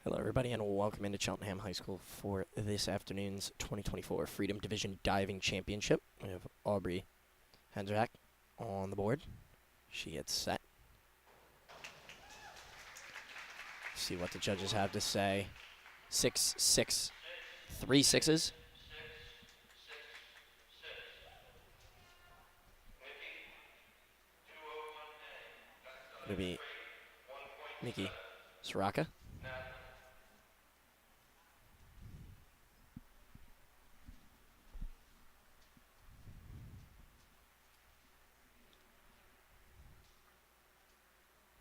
Hello, everybody, and welcome into Cheltenham High School for this afternoon's 2024 Freedom Division Diving Championship. We have Aubrey Henzrak on the board. She gets set. See what the judges have to say. 6, 6, 3 sixes. It'll be Nikki Soraka.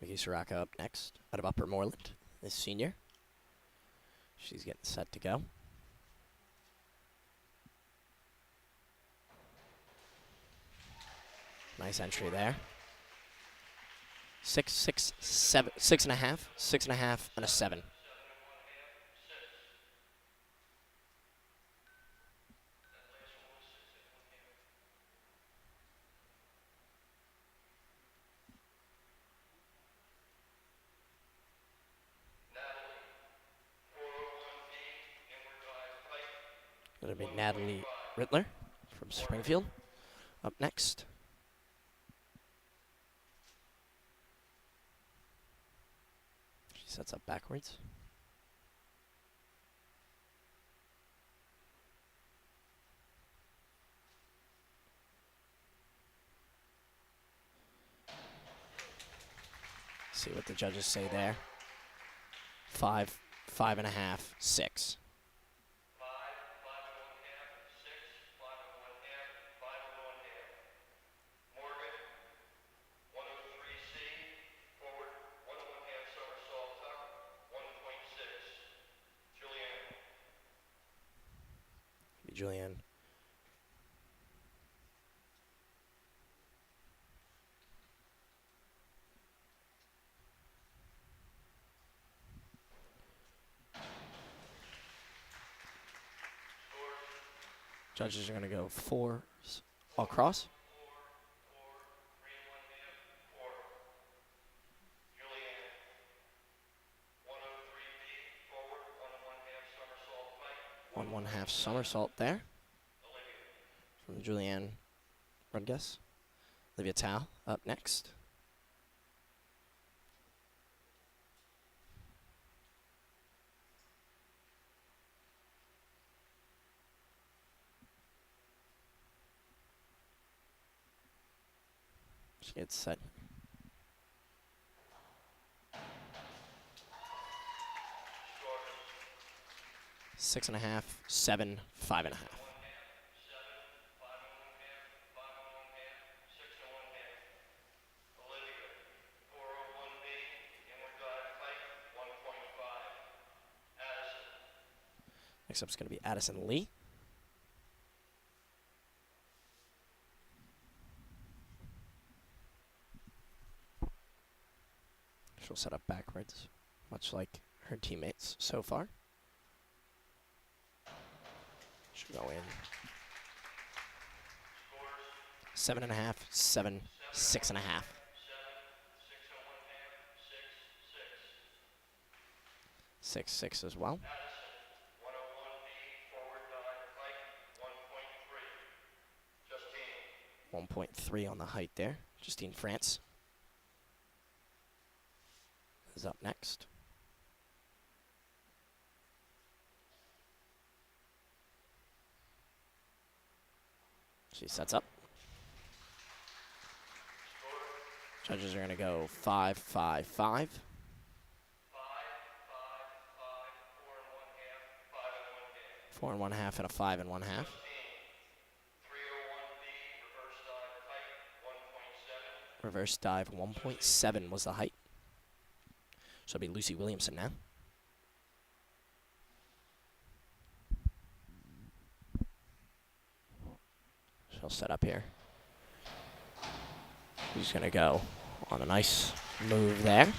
Nikki Soraka up next out of Upper Moreland, this senior. She's getting set to go. Nice entry there. 6, 6, 7, 6.5, 6.5, and a 7. It'll be Natalie Rittler from Springfield up next. She sets up backwards. See what the judges say there. 5, 5.5, 6. Julianne. Judges are going to go 4 all cross. One half somersault there from Julianne Rodges. Olivia Tao up next. She gets set. Six and a half, 7, 5.5. Next up is going to be Addison Lee. She'll set up backwards, much like her teammates so far. Should go in. 7.5, 7, 6.5. 6, 6 as well. 1.3 on the height there. Justine France is up next. She sets up. Judges are going to go 5, 5, 5. 4.5 and a 5.5. Reverse dive 1.7 was the height. So it'll be Lucy Williamson now. She'll set up here. She's going to go on a nice move there.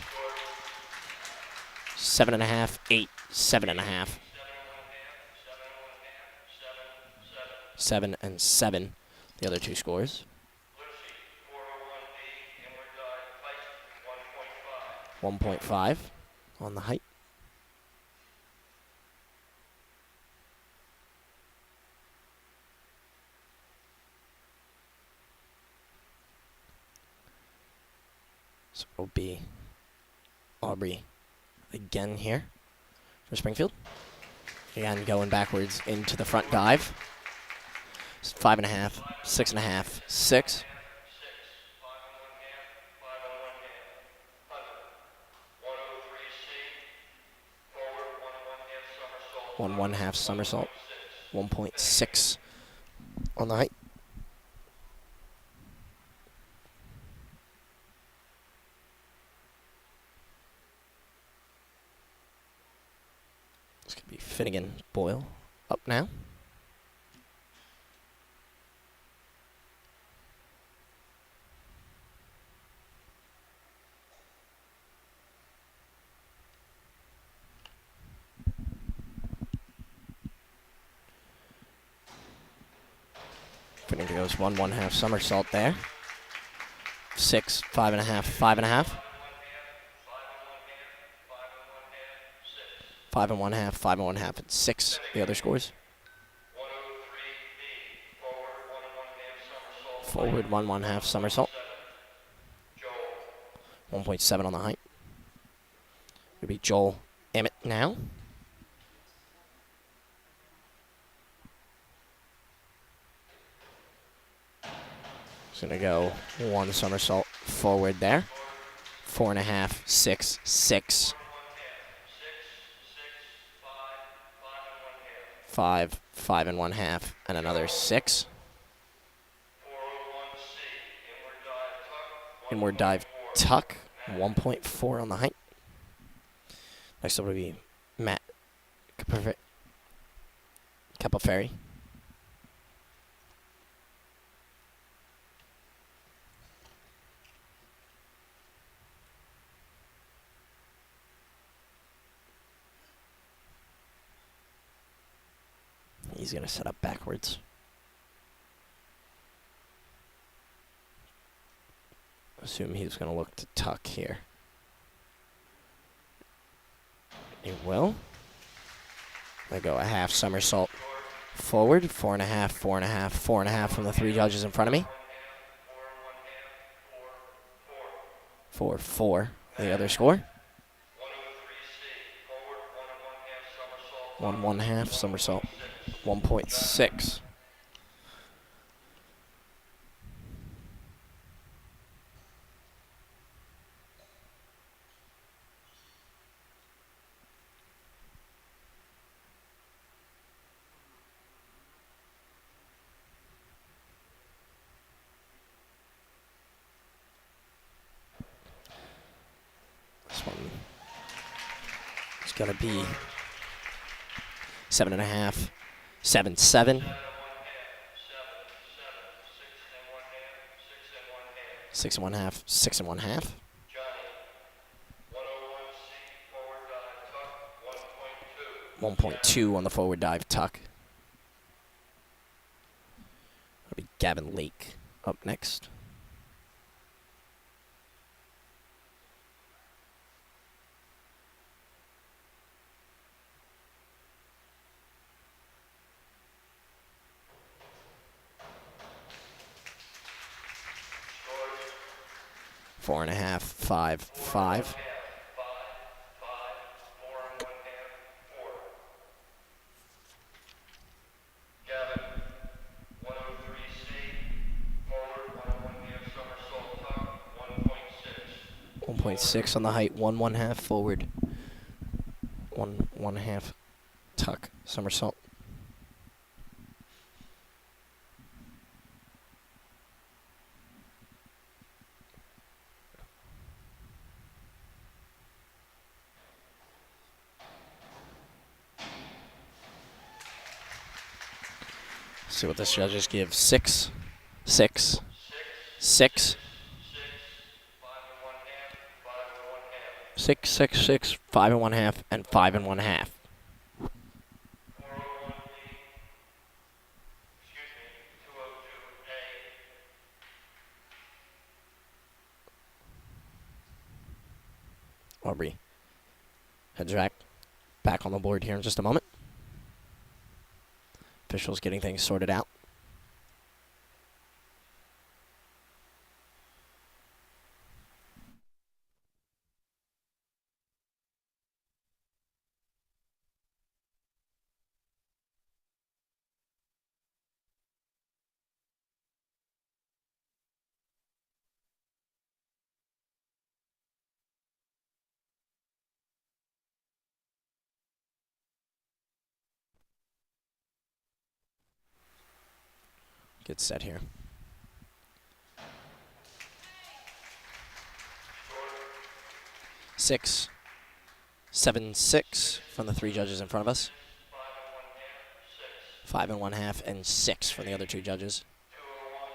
7.5, 8, 7.5. 7 and 7, the other two scores. 1.5 on the height. So it'll be Aubrey again here for Springfield. Again, going backwards into the front dive. 5.5, 6.5, 6. 1.5 somersault. 1.6 on the height. This could be Finnegan Boyle up now. Finnegan goes 1.5 somersault there. 6, 5.5, 5.5. 5.5, 5.5, and 6. The other scores. Forward 1.5 somersault. 1.7 on the height. It'll be Joel Emmett now. He's going to go 1 somersault forward there. 4.5, 6, 6. 5, 5.5, and another 6. Inward dive tuck, 1.4 on the height. Next up will be Matt Capelferry. He's going to set up backwards. Assume he's going to look to tuck here. He will. They go a half somersault forward. 4.5, 4.5, 4.5 from the 3 judges in front of me. 4, 4. The other score. 1.5 somersault. 1.6. This one is going to be 7.5, 7, 7. 6.5, 6.5. 1.2 on the forward dive tuck. That'll be Gavin Lake up next. Four and a half, 5, 5. Gavin, 103C, forward, 1.5 somersault tuck, 1.6. 1.6 on the height, 1.5 forward. 1.5 tuck, somersault. See what this judges give. 6, 6, 6, 6, 6, 6, 5.5, and 5.5. Aubrey heads back on the board here in just a moment. Officials getting things sorted out. Good set here. Six, 7-6 from the three judges in front of us. 5 1/2, 6. 5 1/2 and 6 from the other two judges. 201,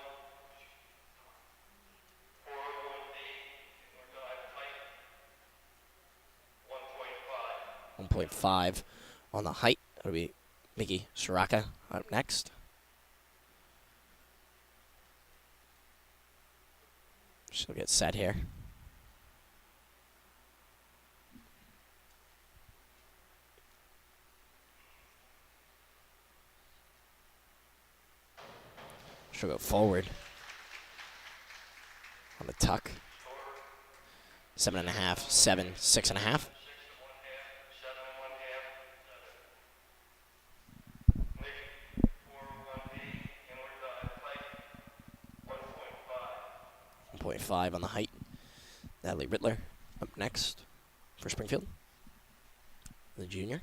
401B, inward dive tight, 1.5. 1.5 on the height. That'll be Miki Soraka up next. She'll get set here. She'll go forward on the tuck. 7.5, 7, 6.5. 6 1/2, 7 1/2, 7. Leaving, 401B, inward dive tight, 1.5. 1.5 on the height. Natalie Rittler up next for Springfield, the junior.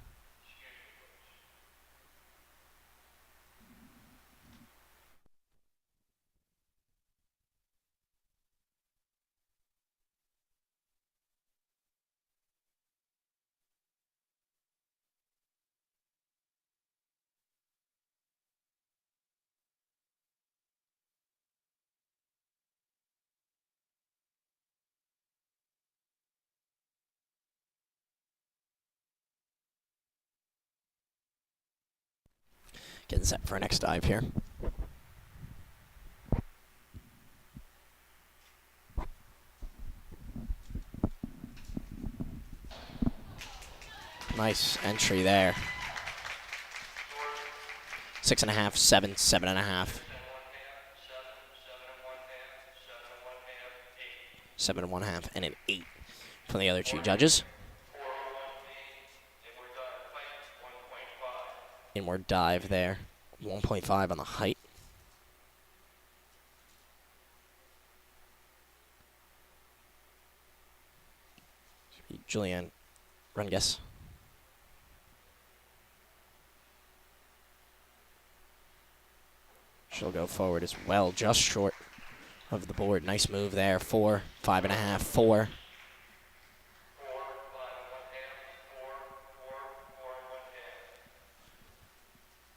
Getting set for our next dive here. Nice entry there. 6.5, 7, 7.5. 7 1/2, 7 1/2, 7 1/2, 8. 7.5 and an 8 from the other two judges. 401B, inward dive tight, 1.5. Inward dive there. 1.5 on the height. Julianne Runges. She'll go forward as well, just short of the board. Nice move there. 4, 5.5, 4. 4 5 1/2, 4 4 1/2.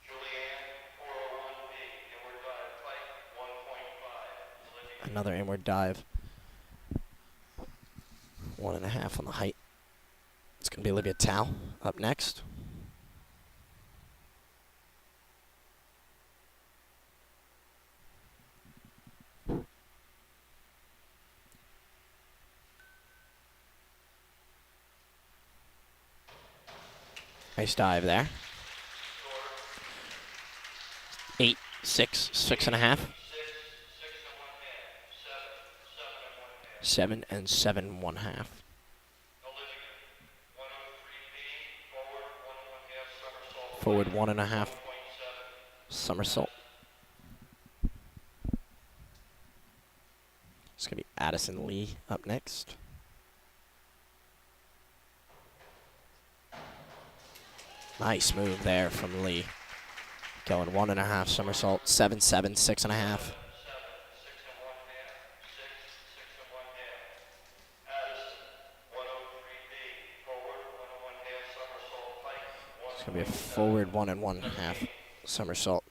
Julianne, 401B, inward dive tight, 1.5. Olivia, Another inward dive. 1.5 on the height. It's going to be Olivia Tao up next. Nice dive there. 8, 6, 6.5. 6 1/2, 7 7 and 7.5. Olivia, 103B, forward 1 1/2 somersault. Forward 1.5 1.7. somersault. It's going to be Addison Lee up next. Nice move there from Lee. Going 1.5 somersault, 7, 7, 6.5. 7 6 1/2, 6 1/2. Addison, 103B, forward 1 1/2 somersault tight, It's going to be a forward 1.5 somersault.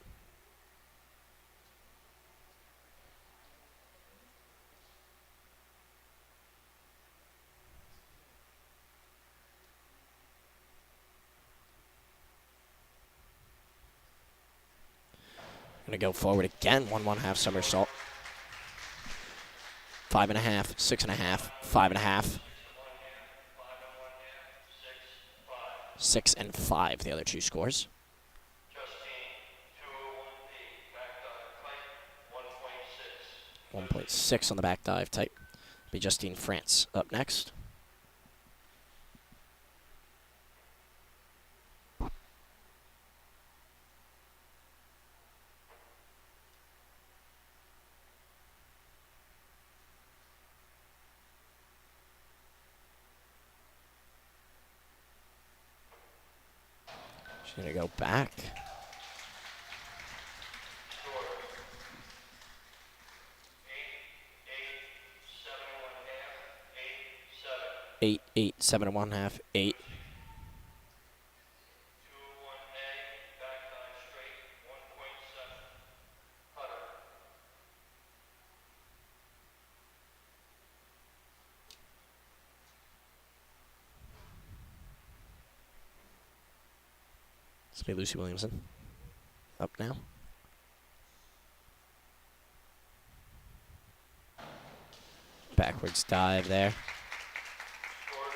Going to go forward again, 1.5 somersault. 5.5, 6.5, 5.5. 6 and 5, the other two scores. Justine, 201B, back dive tight, 1.6. 1.6 on the back dive type. Be Justine France up next. She's going to go back. 8, 8, 7 and 1/2, 8. 2-1A, back dive straight, 1.7. Putter. It's going to be Lucy Williamson. Up now. Backwards dive there. Score.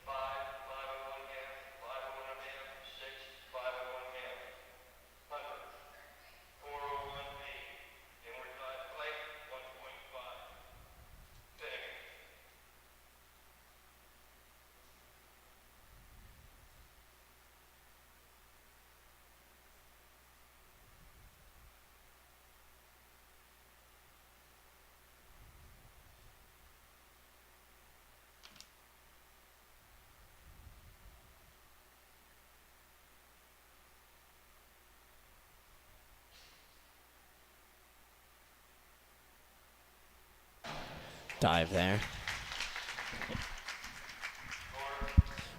5, 5 and 1/2, 5 and 1/2, 6, 5 and 1/2. Putter. 401B, inward dive plate, 1.5. Finnegan. Dive there. Score.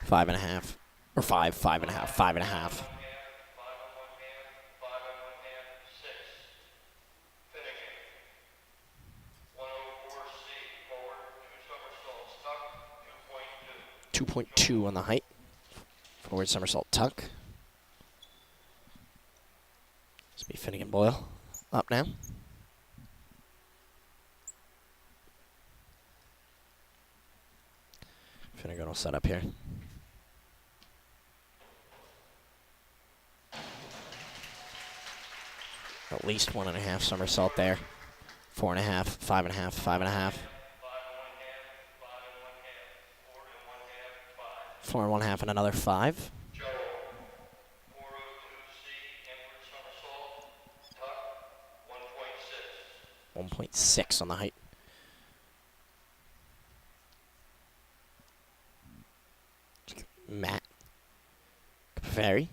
5.5. Or 5, 5.5, 5.5. 5 and 1/2, 5 and 1/2, 6. Finnegan. 104C, forward, 2 somersaults, tuck, 2.2. 2.2 on the height. Forward somersault tuck. This will be Finnegan Boyle. Up now. Finnegan will set up here. At least 1.5 somersault there. 4.5, 5.5, 5.5. 5 and 1/2, 5 and 1/2, 4 and 1/2, 5. 4 and 1/2 and another 5. Joel. 402C, inward somersault, tuck, 1.6. 1.6 on the height. Matt. Very.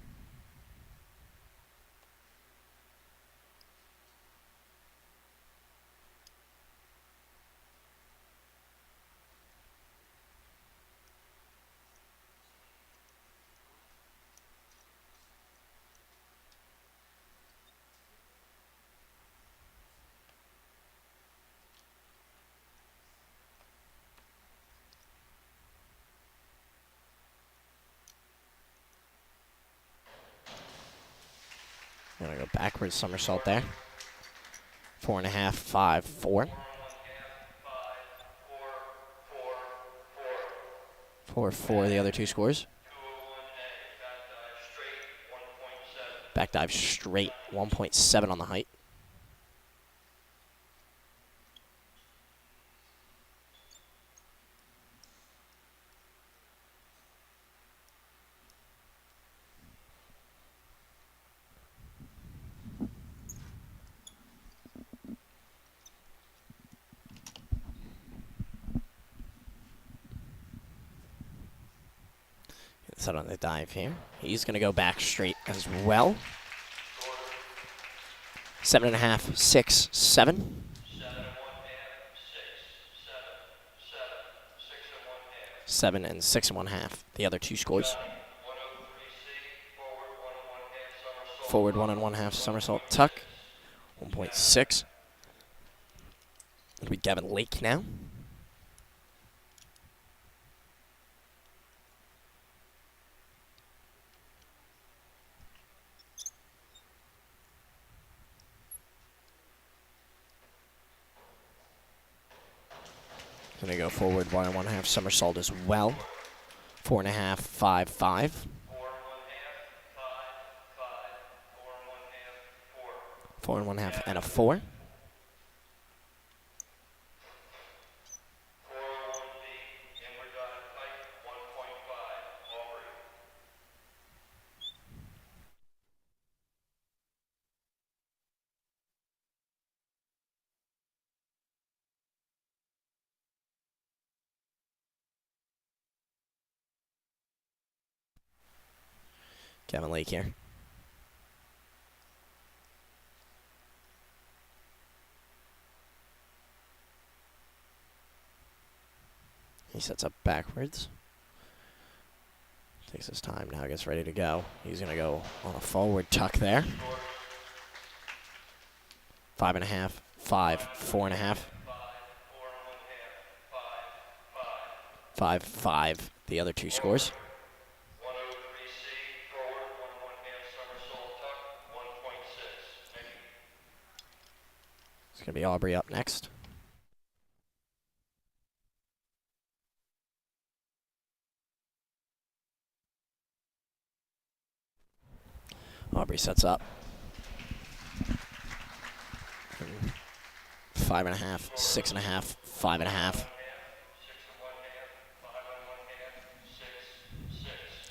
Gonna go backwards somersault there. 4.5, 5, 4. 4 and 1/2, 5, 4, 4, 4. 4, 4, the other two scores. 201A, back dive straight, 1.7. Back dive straight, 1.7 on the height. Set on the dive here. He's going to go back straight as well. 7.5, 6, 7. 7 and 1/2, 6, 7, 7, 6 and 1/2. 7 and 6 and 1/2. The other two scores. 103C, Forward forward, 1 and 1/2 somersault. 1 and 1/2 somersault tuck. 1.6. It'll be Gavin Lake now. Gonna go forward 1 and 1/2 somersault as well. 4.5, 5, 5. 4 and 1/2, 5, 5, 4 and 1/2, 4. 4 and 1/2 and a 4. 401B, inward dive plate, 1.5. Aubrey. Gavin Lake here. He sets up backwards. Takes his time now, gets ready to go. He's going to go on a forward tuck there. 5.5, 5, 4.5. 5, 5. The other two scores. 103C, forward, 1 1/2 somersault tuck, 1.6. Mickey. It's going to be Aubrey up next. Aubrey sets up. 5.5, 6.5, 5.5.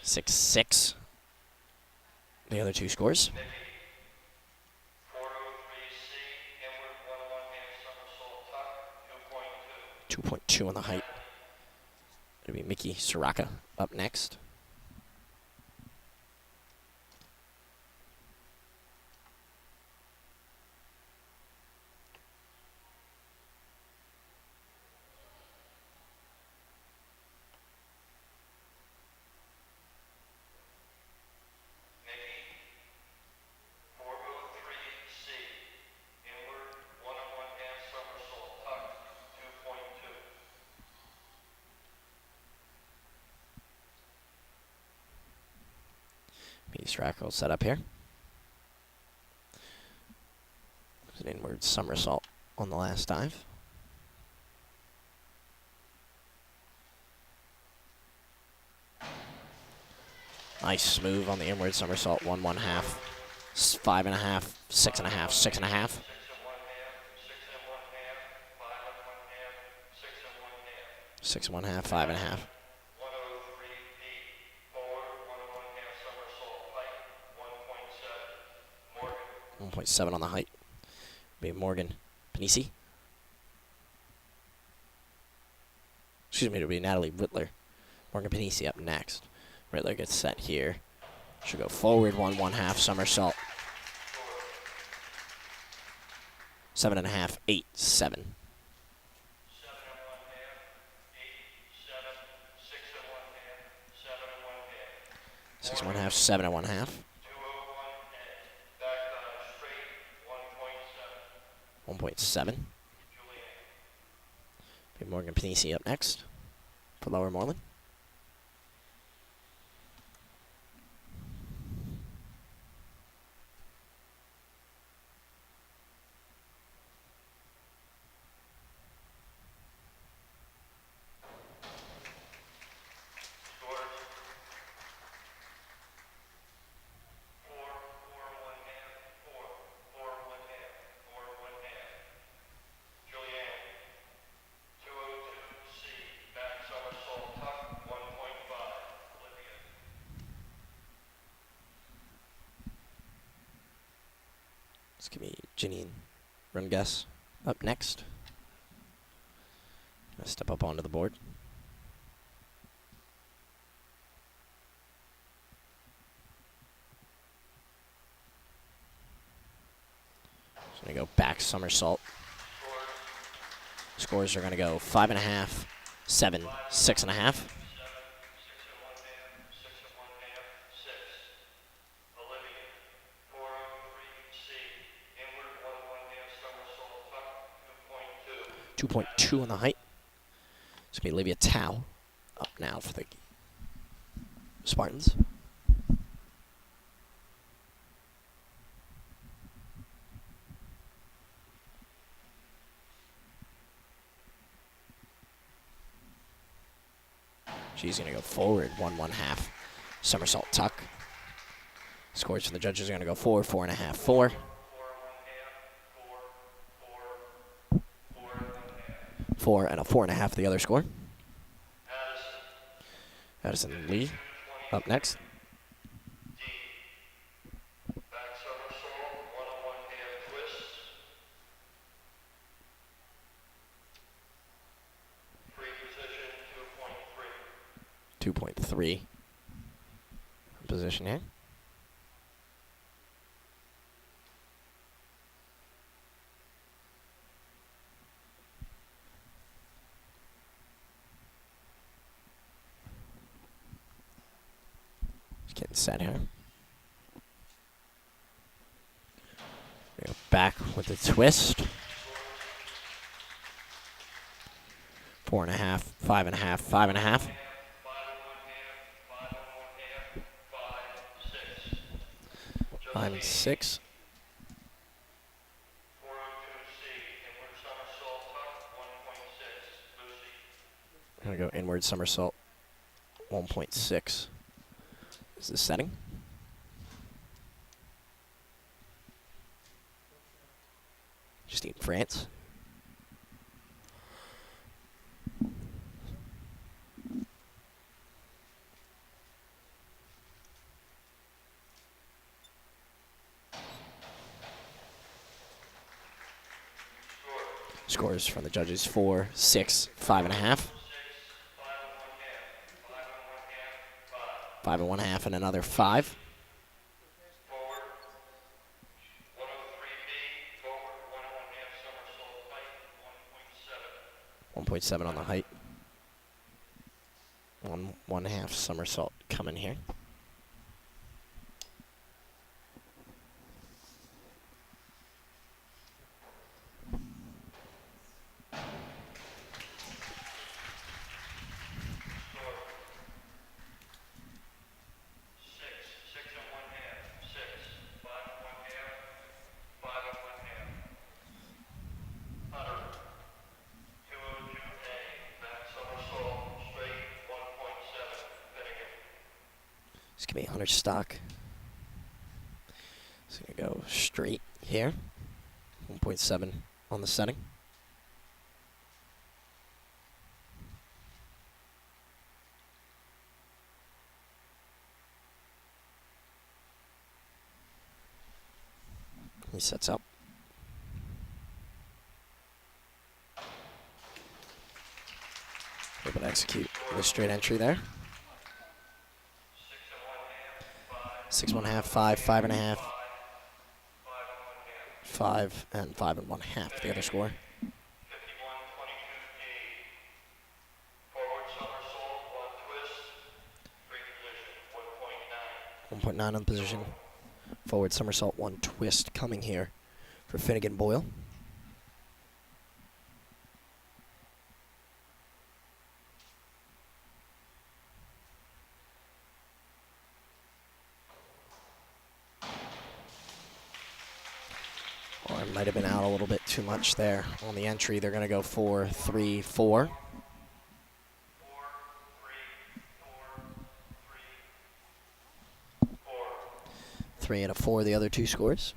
6, 6. The other two scores. 403C, inward, 1 1/2 somersault tuck, 2.2. 2.2 on the height. It'll be Mickey Soraka up next. Mickey, 403C, inward, 1 1/2 somersault tuck, 2.2. Mickey Soraka will set up here. An inward somersault on the last dive. Nice move on the inward somersault. 1 1/2, 5.5, 6.5, 6.5. 6 and 1/2, 5 and 1/2, 6 and 1/2. 6 1/2, 5.5. 103D, forward, 1 1/2 somersault height, 1.7. Morgan. 1.7 on the height. Be Morgan Panisi. Excuse me, it'll be Natalie Rittler. Morgan Panisi up next. Rittler gets set here. Should go forward 1 1/2 somersault. 7.5, 8, 7. 7 and 1/2, 8, 7, 6 and 1/2, 7 and 1/2. 6 1/2, 7 and 1/2. 201A, back dive straight, 1.7. 1.7. Julian. Be Morgan Panisi up next for Lower Moreland. Scores. 4, 4 and 1/2, 4, 4 and 1/2, 4 and 1/2. Julian. 202C, back somersault tuck, 1.5. Olivia. This could be Janine Runguess up next. Gonna step up onto the board. She's gonna go back somersault. Scores are gonna go 5.5, 7, 6.5. 7, 6 and 1/2, 6 and 1/2, 6. Olivia. 403C, inward, 1 1/2 somersault tuck, 2.2. 2.2 on the height. It's gonna be Olivia Tao up now for the Spartans. She's gonna go forward 1 1/2 somersault tuck. Scores for the judges are gonna go 4, 4.5, 4. 4 and 1/2, 4, 4, 4 and 1/2. 4 and a 4.5 the other score. Addison. Addison Lee up next. D. Back somersault, 1 and 1/2 twists. Free position, 2.3. 2.3 position here. Getting set here. Go back with the twist. 4.5, 5.5, 5.5. 5 and 6. 402C, inward somersault tuck, 1.6, Lucy. I'm going to go inward somersault. 1.6 is the setting. Just in France. Scores from the judges 4, 6, 5.5. 5 and 1/2 and another 5. Forward, 103B, forward, 1.5 somersault height, 1.7. 1.7 on the height. 1.5 somersault coming here. It's going to be 100 stock. It's going to go straight here. 1.7 on the setting. He sets up. Able to execute the straight entry there. 6 1/2, 5, 5.5, 5, and 5 and 1/2. The other score. 5122D, forward somersault, one twist, free position, 1.9. 1.9 on the position. Forward somersault, one twist coming here for Finnegan Boyle. Or it might have been out a little bit too much there on the entry. They're going to go 4, 3, 4. 3 and a 4, the other two scores.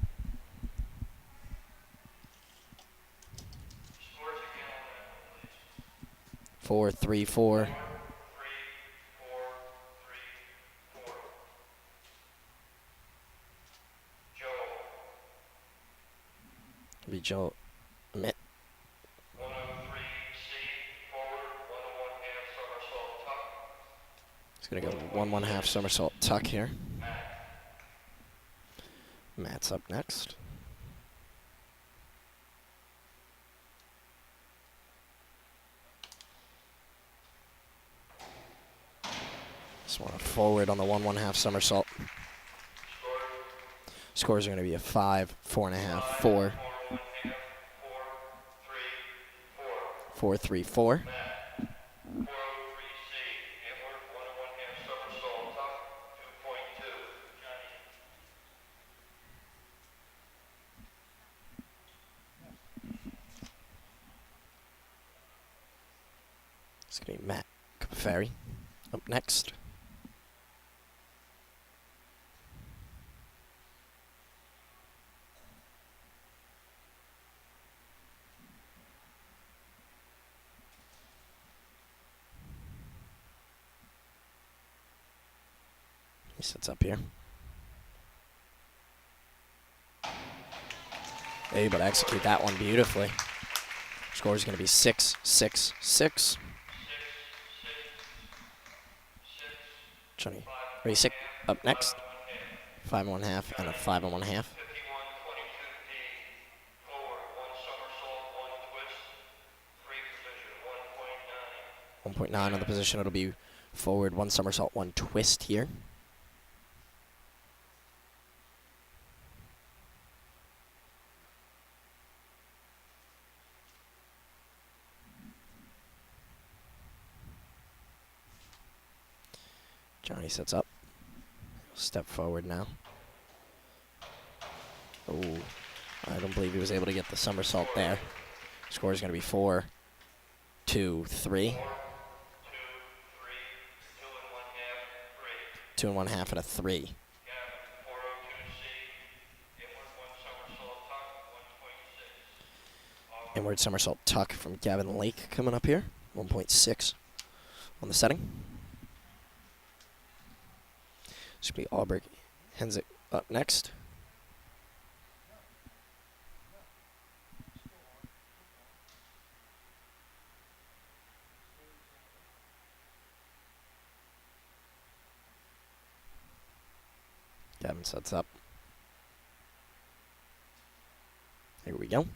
Scores again on that one, please. 4, 3, 4. 3, 4, 3, 4. Joe, Be Joe Mitt. 103C, forward, 1.5 somersault tuck, He's going to go 1 1/2 somersault tuck here. Matt. Matt's up next. Just want to forward on the 1 1/2 somersault. Scores are going to be a 5, 4.5, 4, 4, 3, 4. 403C, inward, 1.5 somersault tuck, 2.2. Johnny. It's going to be Matt Ferry up next. He sits up here. Able to execute that one beautifully. Score is going to be 6, 6, 6. Johnny Rasick up next. 5 and 1/2 and a 5 and 1/2. 5122D, forward, 1 somersault, 1 twist, free position, 1.9. 1.9 on the position. It'll be forward, 1 somersault, 1 twist here. Johnny sets up. Step forward now. Oh, I don't believe he was able to get the somersault there. Score is going to be 4, 2, 3. 2 and 1/2 and a 3. Inward somersault tuck from Gavin Lake coming up here. 1.6 on the setting. This will be Albrecht Henzik up next. Gavin sets up. Here we go.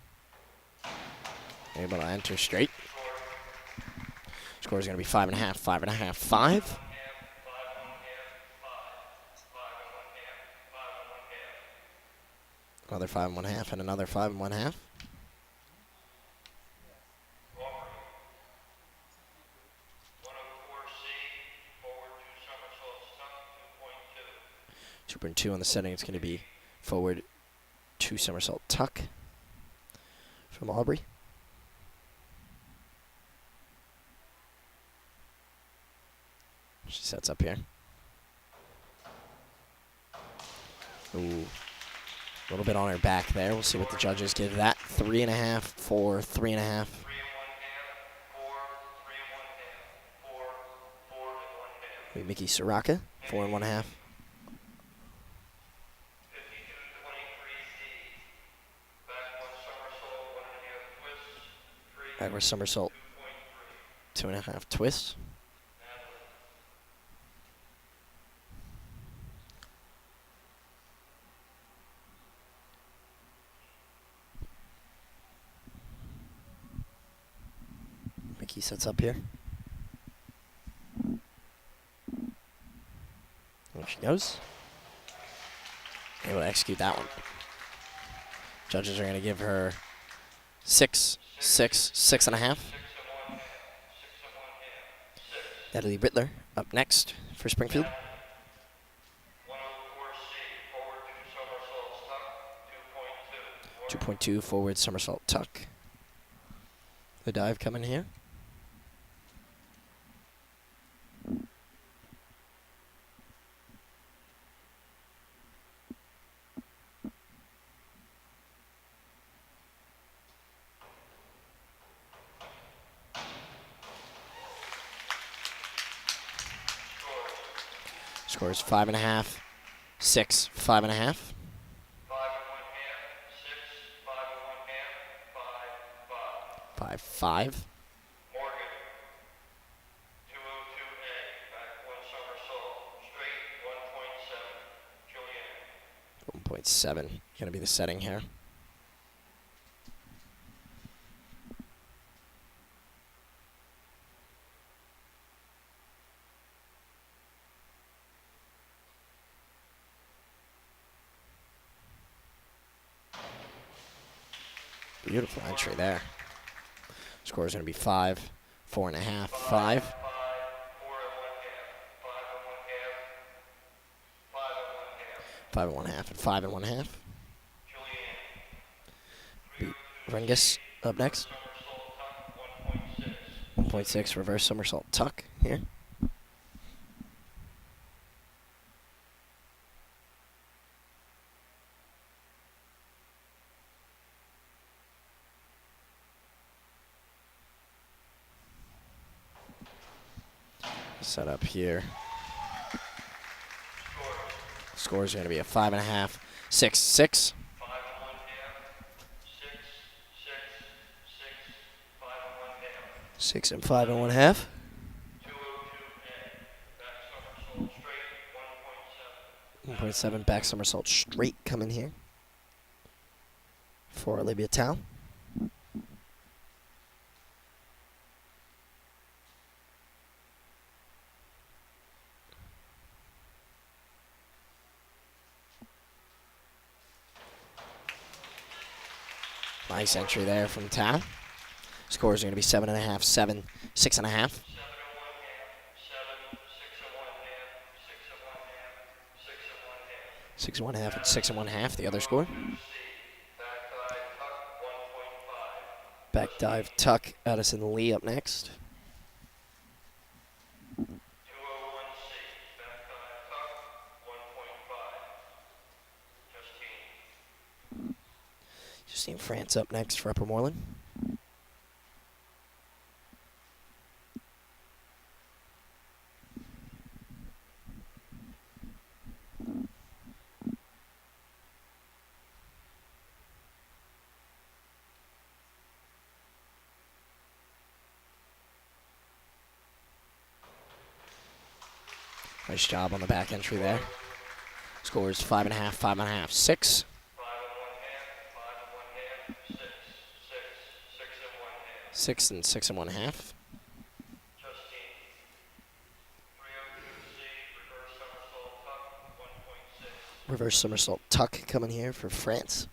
Able to enter straight. Score is going to be 5.5, 5.5, 5. Another 5 1/2 and another 5 1/2. Super and 2 on the setting. It's going to be forward 2 somersault tuck from Aubrey. She sets up here. Ooh. A little bit on her back there. We'll see what the judges give that. 3.5, 4, 3.5. Mickey Soraka, 4 and 1/2. Backward somersault, 2.5 twists. Mickey sets up here. There she goes. Able to execute that one. Judges are going to give her 6, 6, 6.5. Natalie Rittler up next for Springfield. 2.2 forward somersault tuck. The dive coming here. Scores 5.5, 6, 5.5. 5, 5. Morgan, 202A, back 1 somersault, straight, 1.7. 1.7. Going to be the setting here. Beautiful entry there. Score is going to be 5, 4.5, 5. 5 and 1/2 and 5 and 1/2. Rengus up next. 1.6 reverse somersault tuck here. Set up here. Score is going to be a 5.5, 6, 6. 6 and 5 and 1/2. 1.7 back somersault straight coming here for Olivia Tao. Nice entry there from Tao. Scores are going to be 7.5, 7, 6.5. 6 and 1/2 and 6 and 1/2, the other score. Back Back dive tuck 1.5. dive tuck, Addison Lee up next. 201C. Back dive tuck 1.5. Justine. Justine France up next for Upper Moreland. Nice job on the back entry there. Scores 5.5, 5.5, 6. 5 and 1/2, 5 and 1/2, 6, 6, 6 6 and and 1/2. 6 and 1/2. Justine. 302C. Reverse somersault tuck 1.6. Reverse somersault tuck coming here for France.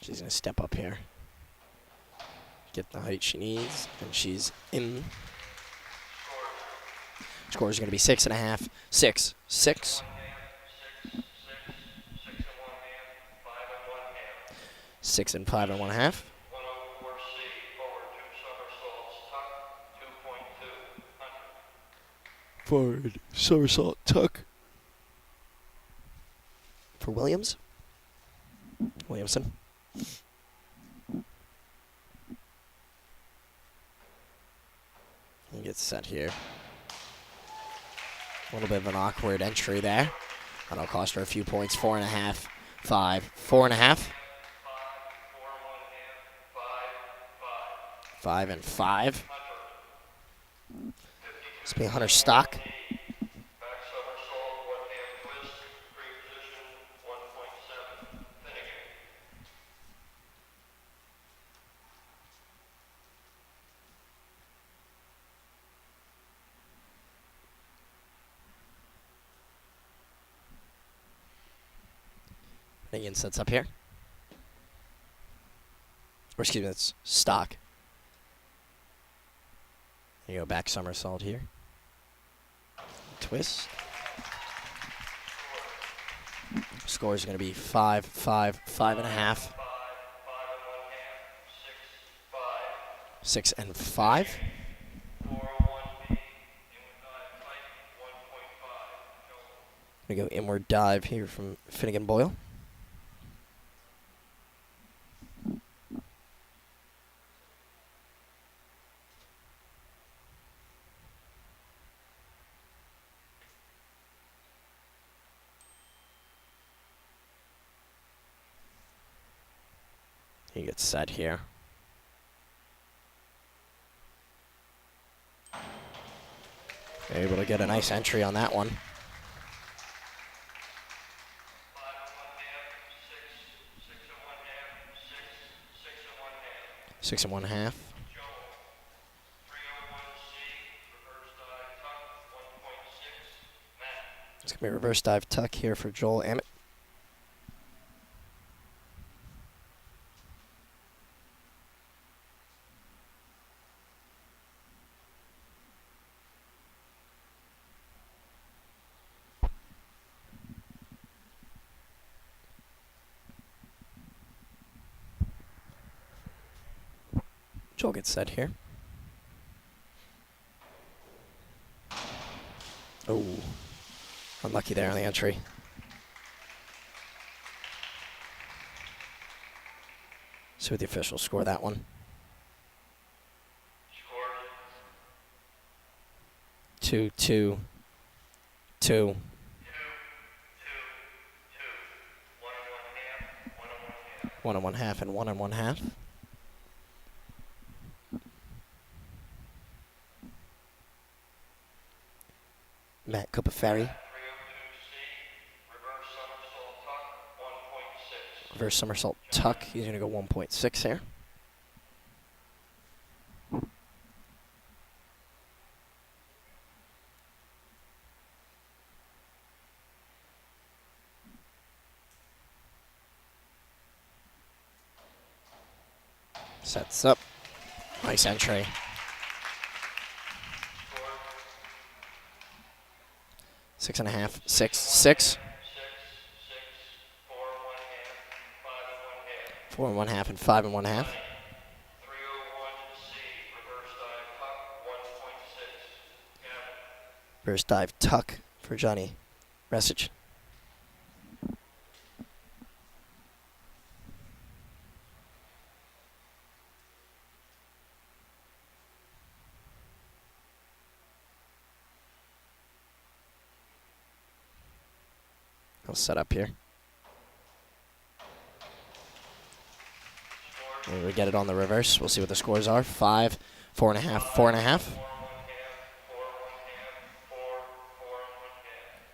She's going to step up here. Get the height she needs, and she's in. Score is going to be 6.5, 6, 6. 1/2, 6, 6 and 1/2, 5 and 1/2. 6 and 5 and 1/2. 104C. Forward 2 somersaults tuck 2.2. Hunter. Forward somersault tuck for Williamson. He gets set here. A little bit of an awkward entry there. That'll cost her a few points. 4.5, 5, 4.5. 5, 4 and 1/2, 5, 5. 5 and 5. Hunter. This will be Hunter Stock. Back somersault 1/2 twist. Pre-position 1.7. Finnegan. Finnegan sets up here. Or excuse me, that's Stock. There you go, back somersault here. Twist. Score is going to be 5, 5, 5.5. 5, 5 and 1/2, 6, 6 5. and 5. 401B. Inward dive tight 1.5. Gonna go inward dive here from Finnegan Boyle. He gets set here. They're able to get a nice entry on that one. 5 and 1/2, 6, 6 and 1/2, 6, 6 and 1/2. 6 and 1/2. Joel. 301C. Reverse dive tuck 1.6. Matt. It's gonna be a reverse dive tuck here for Joel Ammett. Joel gets set here. Oh, unlucky there on the entry. See what the officials score that one. Score. 2, 2, 2. 2, 2, 2. 1 and 1/2, 1 and 1/2. 1 and 1/2 and 1 and 1/2. Matt Copafari. 302C. Reverse somersault tuck 1.6. Reverse somersault tuck. He's going to go 1.6 here. Sets up. Nice entry. Score 6.5, 6, 6. 6, 6, 4 1 half, 5 4 1/2 and 1 half. 5 1/2. 301C, reverse dive tuck, 1.6. Gavin. Reverse dive tuck for Johnny Resich. He'll set up here. Score Maybe we get it on the reverse. We'll see what the scores are. 5, 4 1/2, 4 1/2. 4 1 half, 4 1 half, 4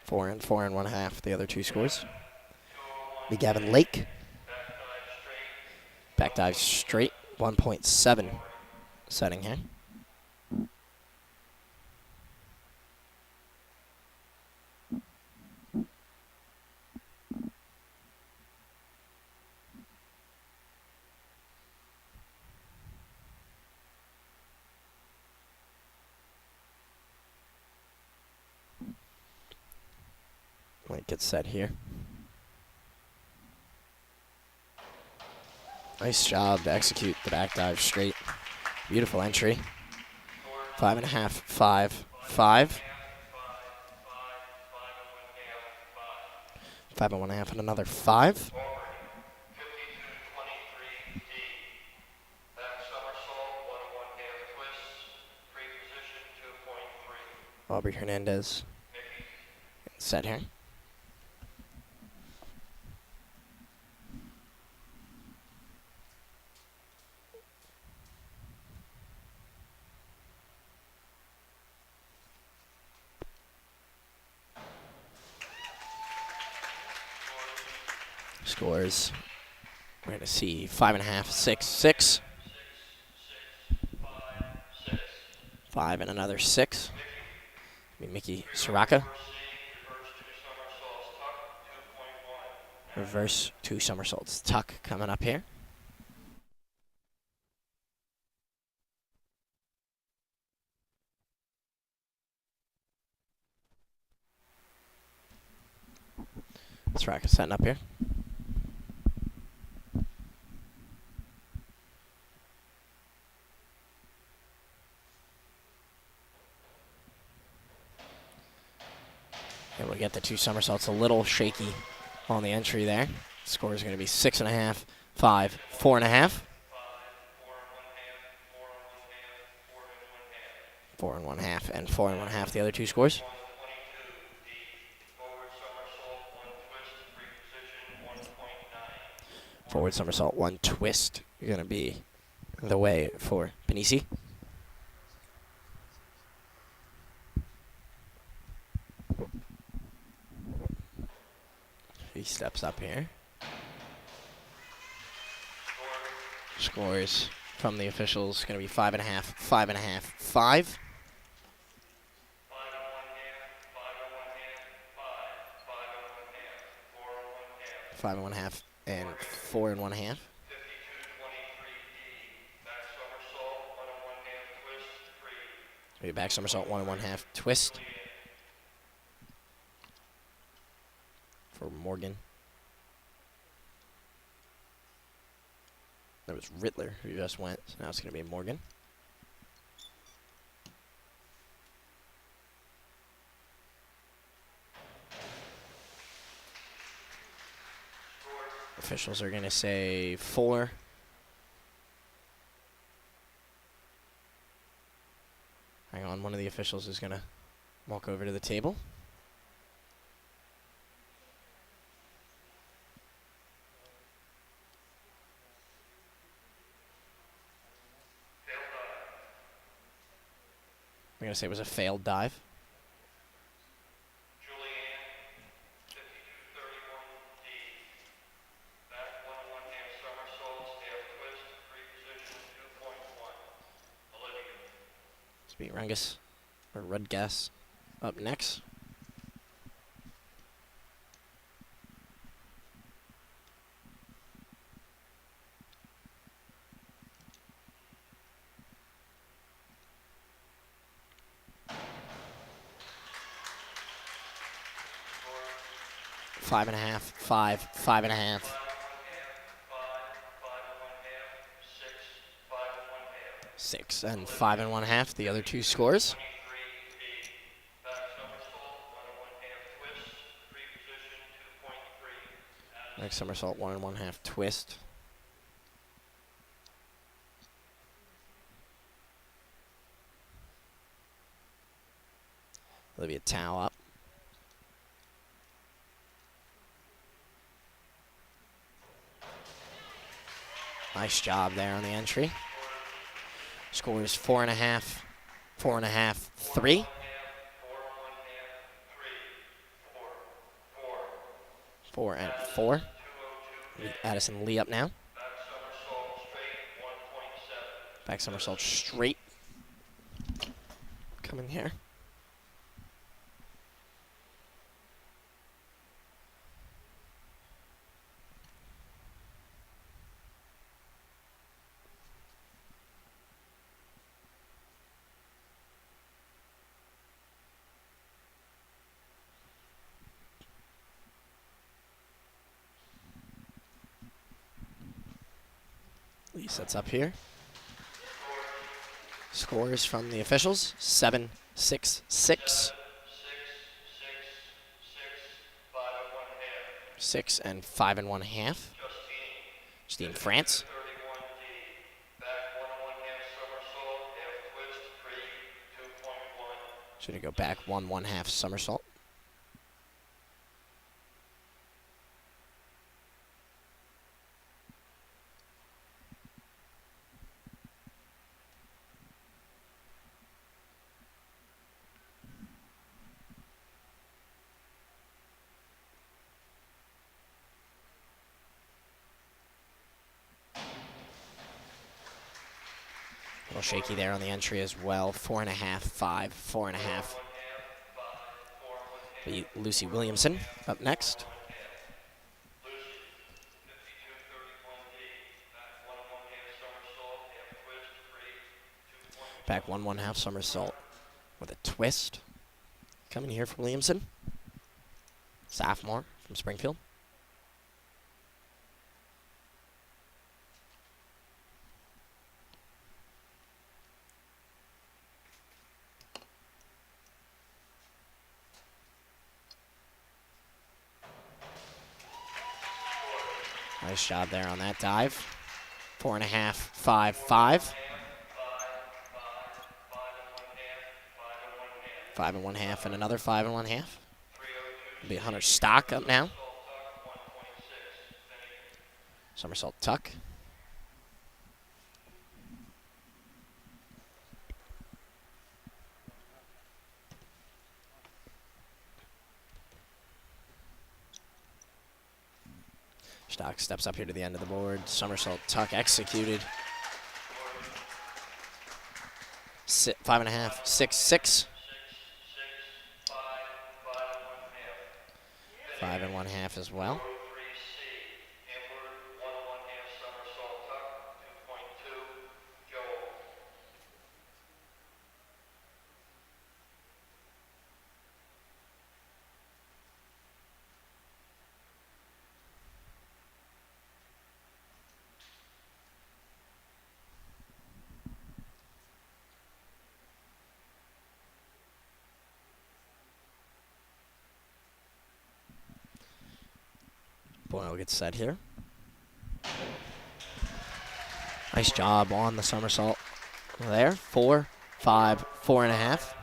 4 4 1 half. and 4 and 1/2. The other two scores. 201 Be Gavin Lake. back dive straight. Back dive straight. 1.7 setting here. Might get set here. Nice job to execute the back dive straight. Beautiful entry. 5 1/2, 5, 5. 5 and 1/2 and another 5. 52-23 D. Back somersault, 1 1/2 twist. Pre-position 2.3. Aubrey Hernandez. Mickey. Set here. Scores. We're going to see 5 1/2, 6, 6. 5 and another 6. Mickey Soraka. Reverse 2 somersaults tuck coming up here. Soraka setting up here. And we get the 2 somersaults a little shaky on the entry there. Score is going to be 6 1/2, 5, 4 1/2. 4 and 1/2 and 4 and 1/2. The other two scores. Forward somersault, 1 twist. You're going to be the way for Panisi. He steps up here. Scores from the officials going to be 5 1/2, 5 1/2, 5. 5 and 1/2 and 4 and 1/2. 52-23 D. Back somersault, 1 1/2 twist, 3. Maybe back somersault, 1 1/2 twist for Morgan. That was Rittler who just went, so now it's going to be Morgan. Officials are going to say 4. Hang on, one of the officials is going to walk over to the table. We're going to say it was a failed dive. Julianne, 52-31 D. Back 1 1/2 somersaults, half twist, pre-position 2.1. Olivia. Let's be Rungus or Rudgas up next. 5.5, 5, 5.5, 5 and 1 half, 5, 5 and 1 half, 6, 5 and 1 half. 6 and 5.5. The other two scores. 23B. Back somersault, 1 and 1 half twist, free position, 2.3. Next somersault, 1.5 twist. Olivia Tao up. Nice job there on the entry. Score is 4.5, 4.5, 3. 4 and 4. Addison Lee up now. Back somersault straight. Come in here. Lee sets up here. Scores from the officials, 7, 6, 6. 6 and 5 and 1 half. Justine France. Should go back 1.5 somersault. A little shaky there on the entry as well. 4.5, 5, 4.5. Lucy Williamson up next. Back 1.5 somersault with a twist. Coming here for Williamson. Sophomore from Springfield. Nice job there on that dive. 4.5, 5, 5. 5 and 1/2 and another 5 and 1/2. It'll be Hunter Stock up now. Somersault tuck. Stock steps up here to the end of the board. Somersault tuck executed. 5.5, 6, 6. 5 and 1/2 as well. Boyle gets set here. Nice job on the somersault there. 4, 5, 4.5.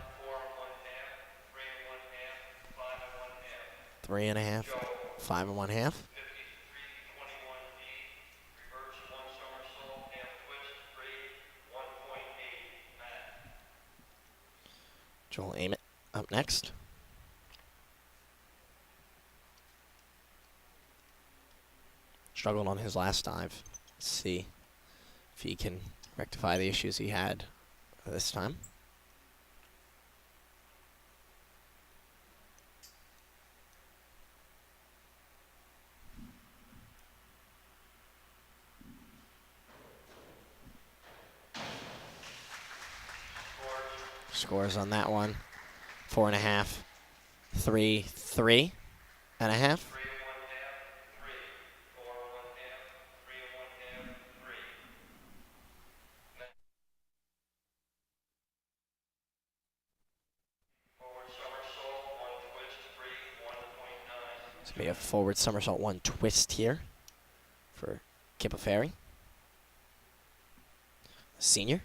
3.5, 5 and 1/2. Joel Ament up next. Struggled on his last dive. Let's see if he can rectify the issues he had this time. Scores on that one. 4.5, 3, 3.5. We have forward somersault 1 twist here for Kippa Ferry. Senior.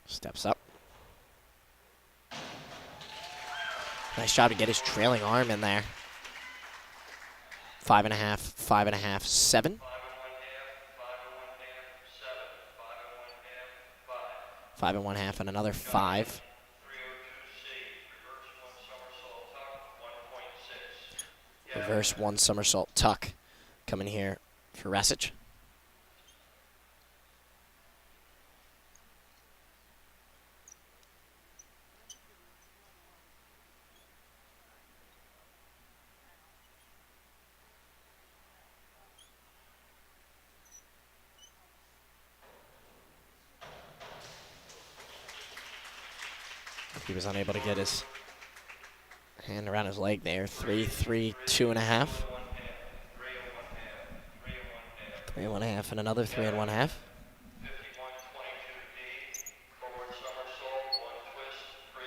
Steps up. Nice job to get his trailing arm in there. 5.5, 5.5, 7. 5 and 1/2, and another 5. 302C, reverse 1 somersault tuck, 1.6. Reverse 1 somersault tuck coming here for Resic. He was unable to get his hand around his leg there. 3, 3, 2.5. 3 and 1/2, and another 3 and 1/2. 5122D, forward somersault, 1 twist, 3,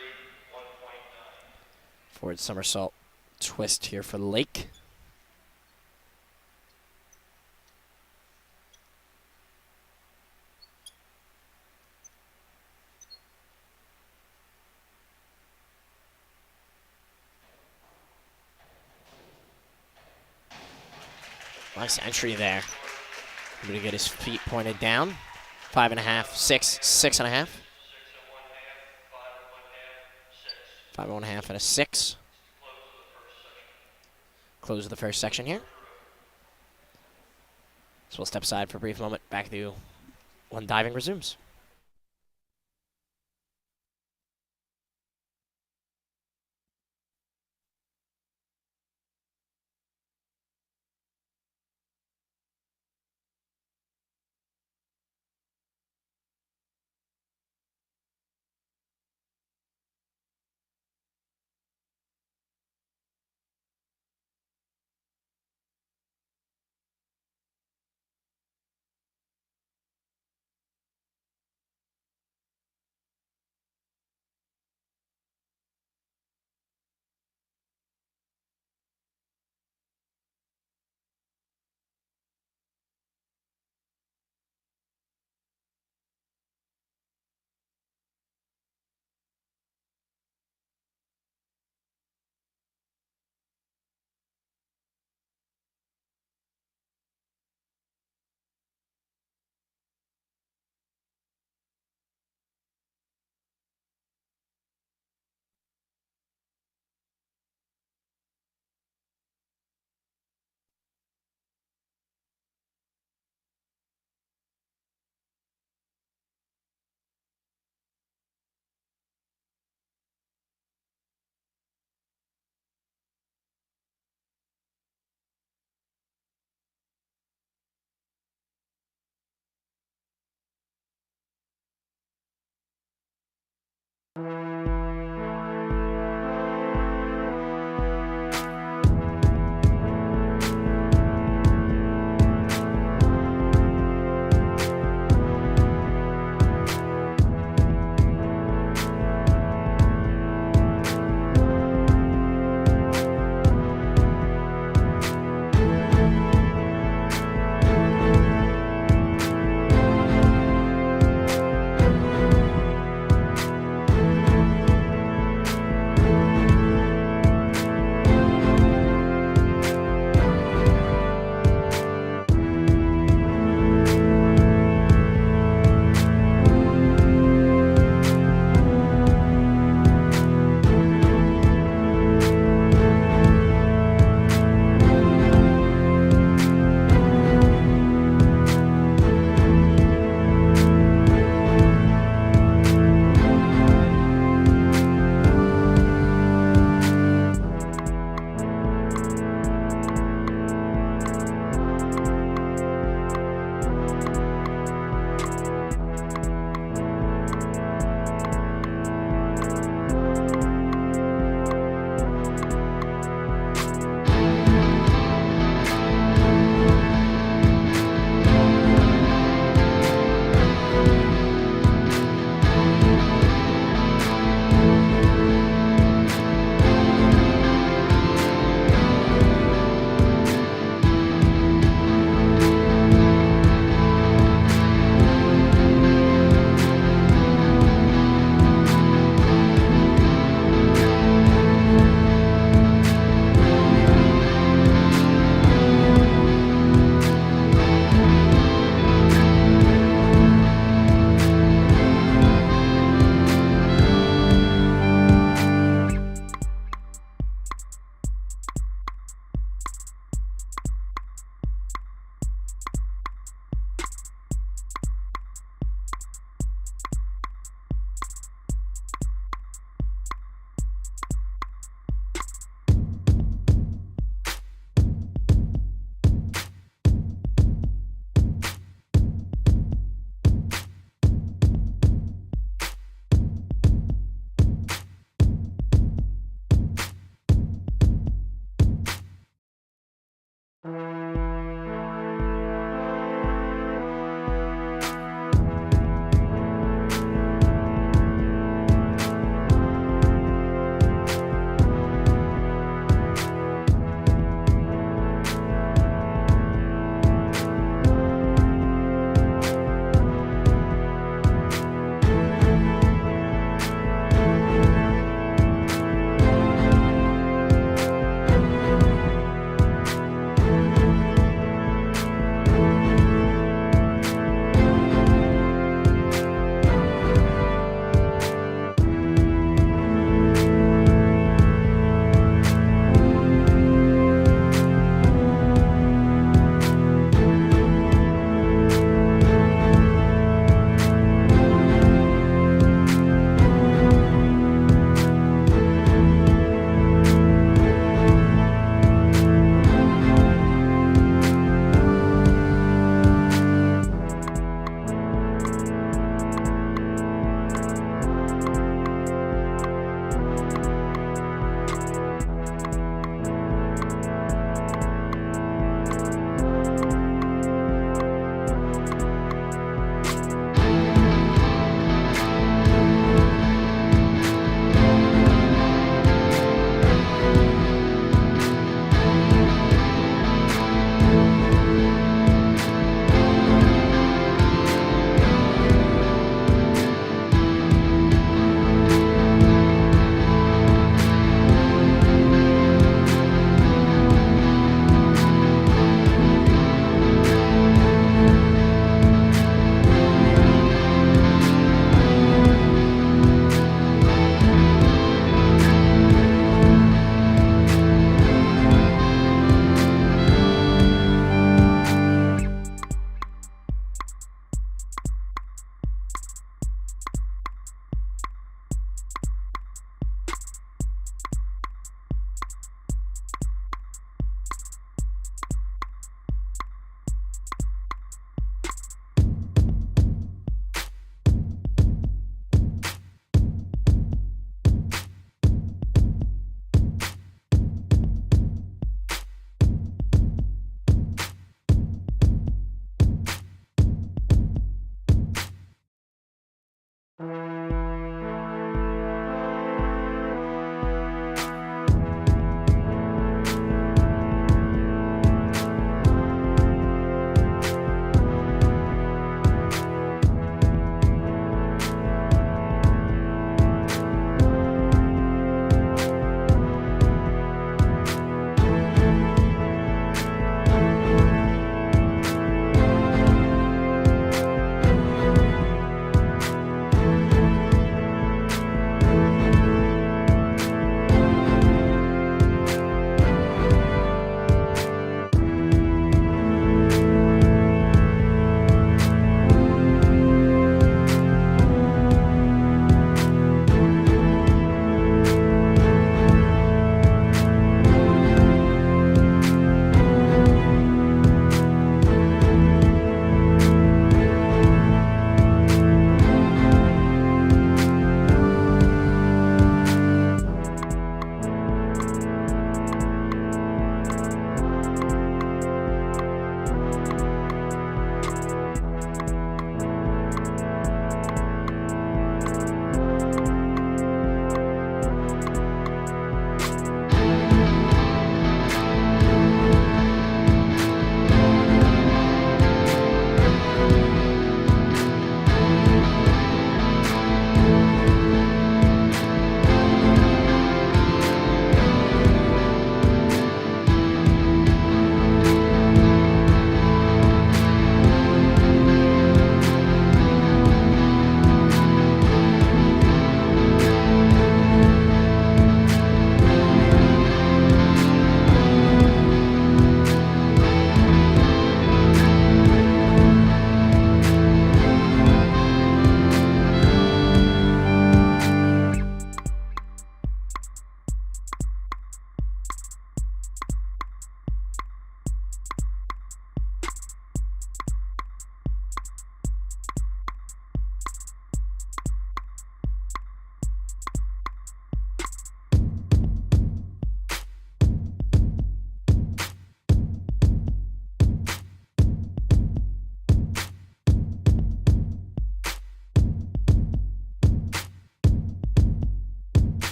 1.9. Forward somersault twist here for Lake. Nice entry there. Able to get his feet pointed down. 5.5, 6, 6.5. 5 and 1/2, and a 6. Close of the first section here. So we'll step aside for a brief moment. Back to when diving resumes.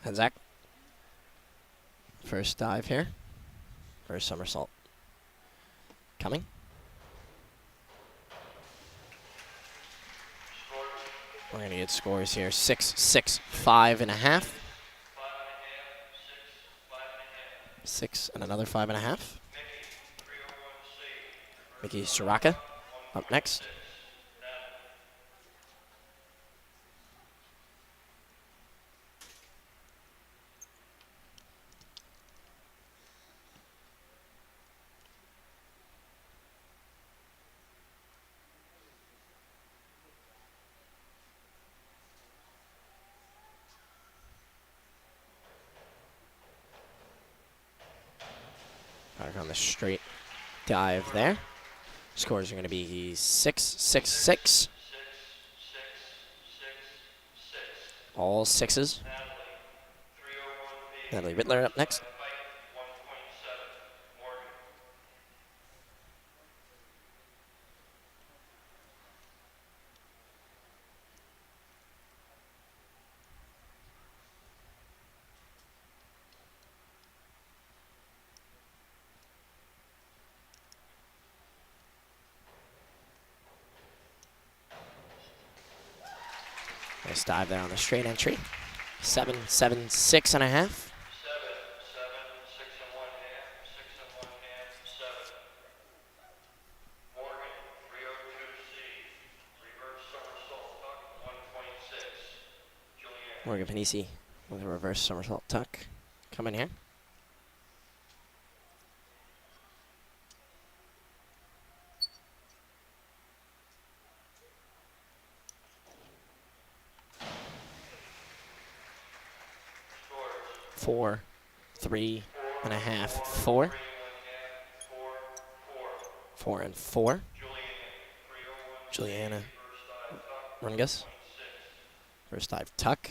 And Zach. First dive here. First somersault. Coming. We're going to get scores here. 6, 6, 5.5. 5.5, 6, 5.5. 6 and another 5.5. Mickey, 301C. Mickey Soraka up next. Back on the straight dive there. Scores are going to be 6, 6, 6. All sixes. Natalie Rittler up next. Nice dive there on the straight entry. 7, 7, 6.5. 7, 7, 6 and 1/2, 6 and 1/2, 7. Morgan, 302C. Reverse somersault tuck, 1.6. Julianne. Morgan Panisi with a reverse somersault tuck. Coming here. Scores. 4, 3.5, 4. 3 1/2, 4, 4. 4 and 4. Julianne, 301C. Juliana First dive tuck, Rungus. 1.6. First dive tuck.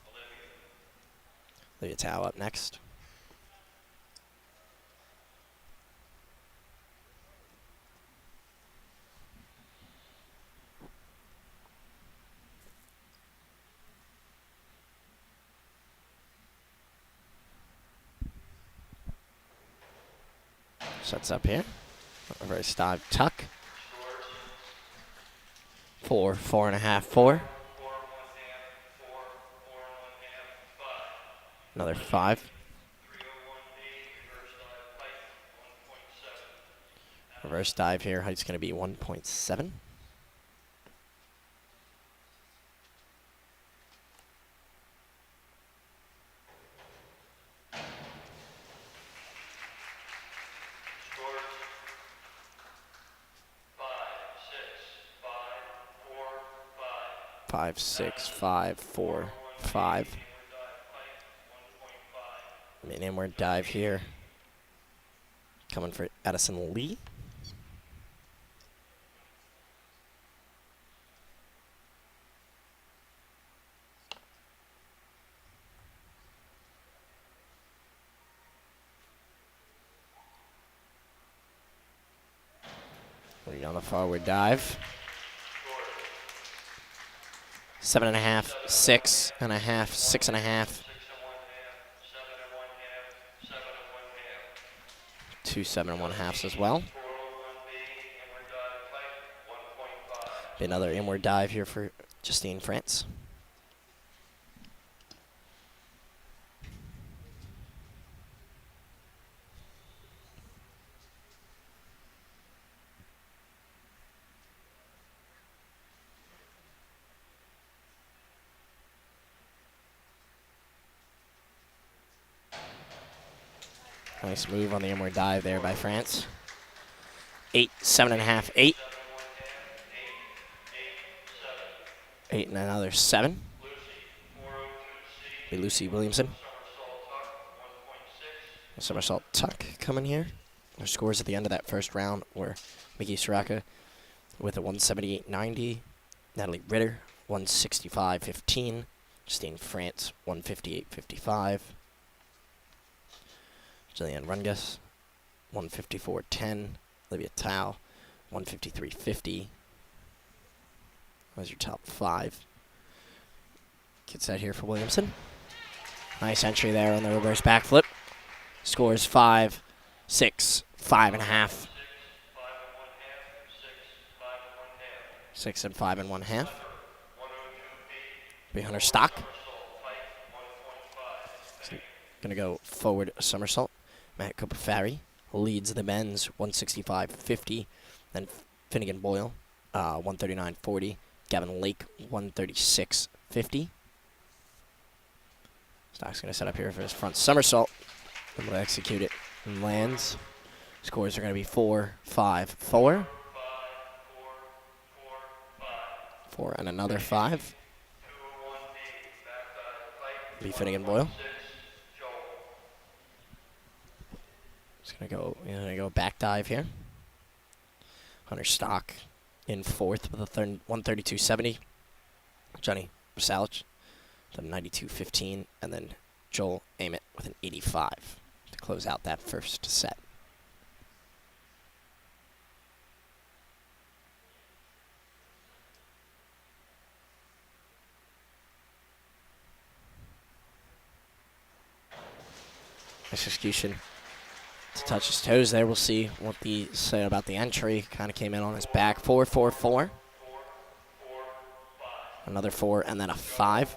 Olivia. Olivia Tao up next. Sets up here. Reverse dive tuck. Scores. 4, 4.5, 4. 4 1/2, 4, 4 1/2, 5. Another 5. 301B, reverse dive height, 1.7. Reverse dive here. Height's going to be 1.7. Scores. 5, 6, 5, 4, 5. 5, 6, 5, 4, 5. Inward dive height, 1.5. An inward dive here. Coming for Addison Lee. Lee on the forward dive. 7.5, 6.5, 6.5. 6 and 1/2, 7 and 1/2, 7 and 1/2. 2 7.5s as well. 401B, inward dive height, 1.5. Be another inward dive here for Justine France. Nice move on the inward dive there by France. 8, 7.5, 8. 8 and another 7. Lucy, 402C, Be Lucy Williamson. somersault tuck, 1.6. A somersault tuck coming here. Our scores at the end of that first round were Mickey Soraka with a 178.90. Natalie Ritter, 165.15. Justine France, 158.55. Jillian Rungus, 154.10. Olivia Tao, 153.50. That was your top 5. Get set here for Williamson. Nice entry there on the reverse backflip. Scores 5, 6, 5.5. 6 and 5.5. Be Hunter stock. Gonna go forward somersault. Matt Copafari leads the men's 165.50. Then Finnegan Boyle, 139.40. Gavin Lake, 136.50. Stock's gonna set up here for his front somersault. And will execute it and lands. Scores are gonna be 4, 5, 4. 4 and another 5. Be Finnegan Boyle. Just gonna go back dive here. Hunter Stock in fourth with a 132.70. Johnny Salich with a 92.15, and then Joel Ament with an 85 to close out that first set. Nice execution to touch his toes there. We'll see what the say about the entry. Kind of came in on his back. 4, 4, 4. Another 4 and then a 5.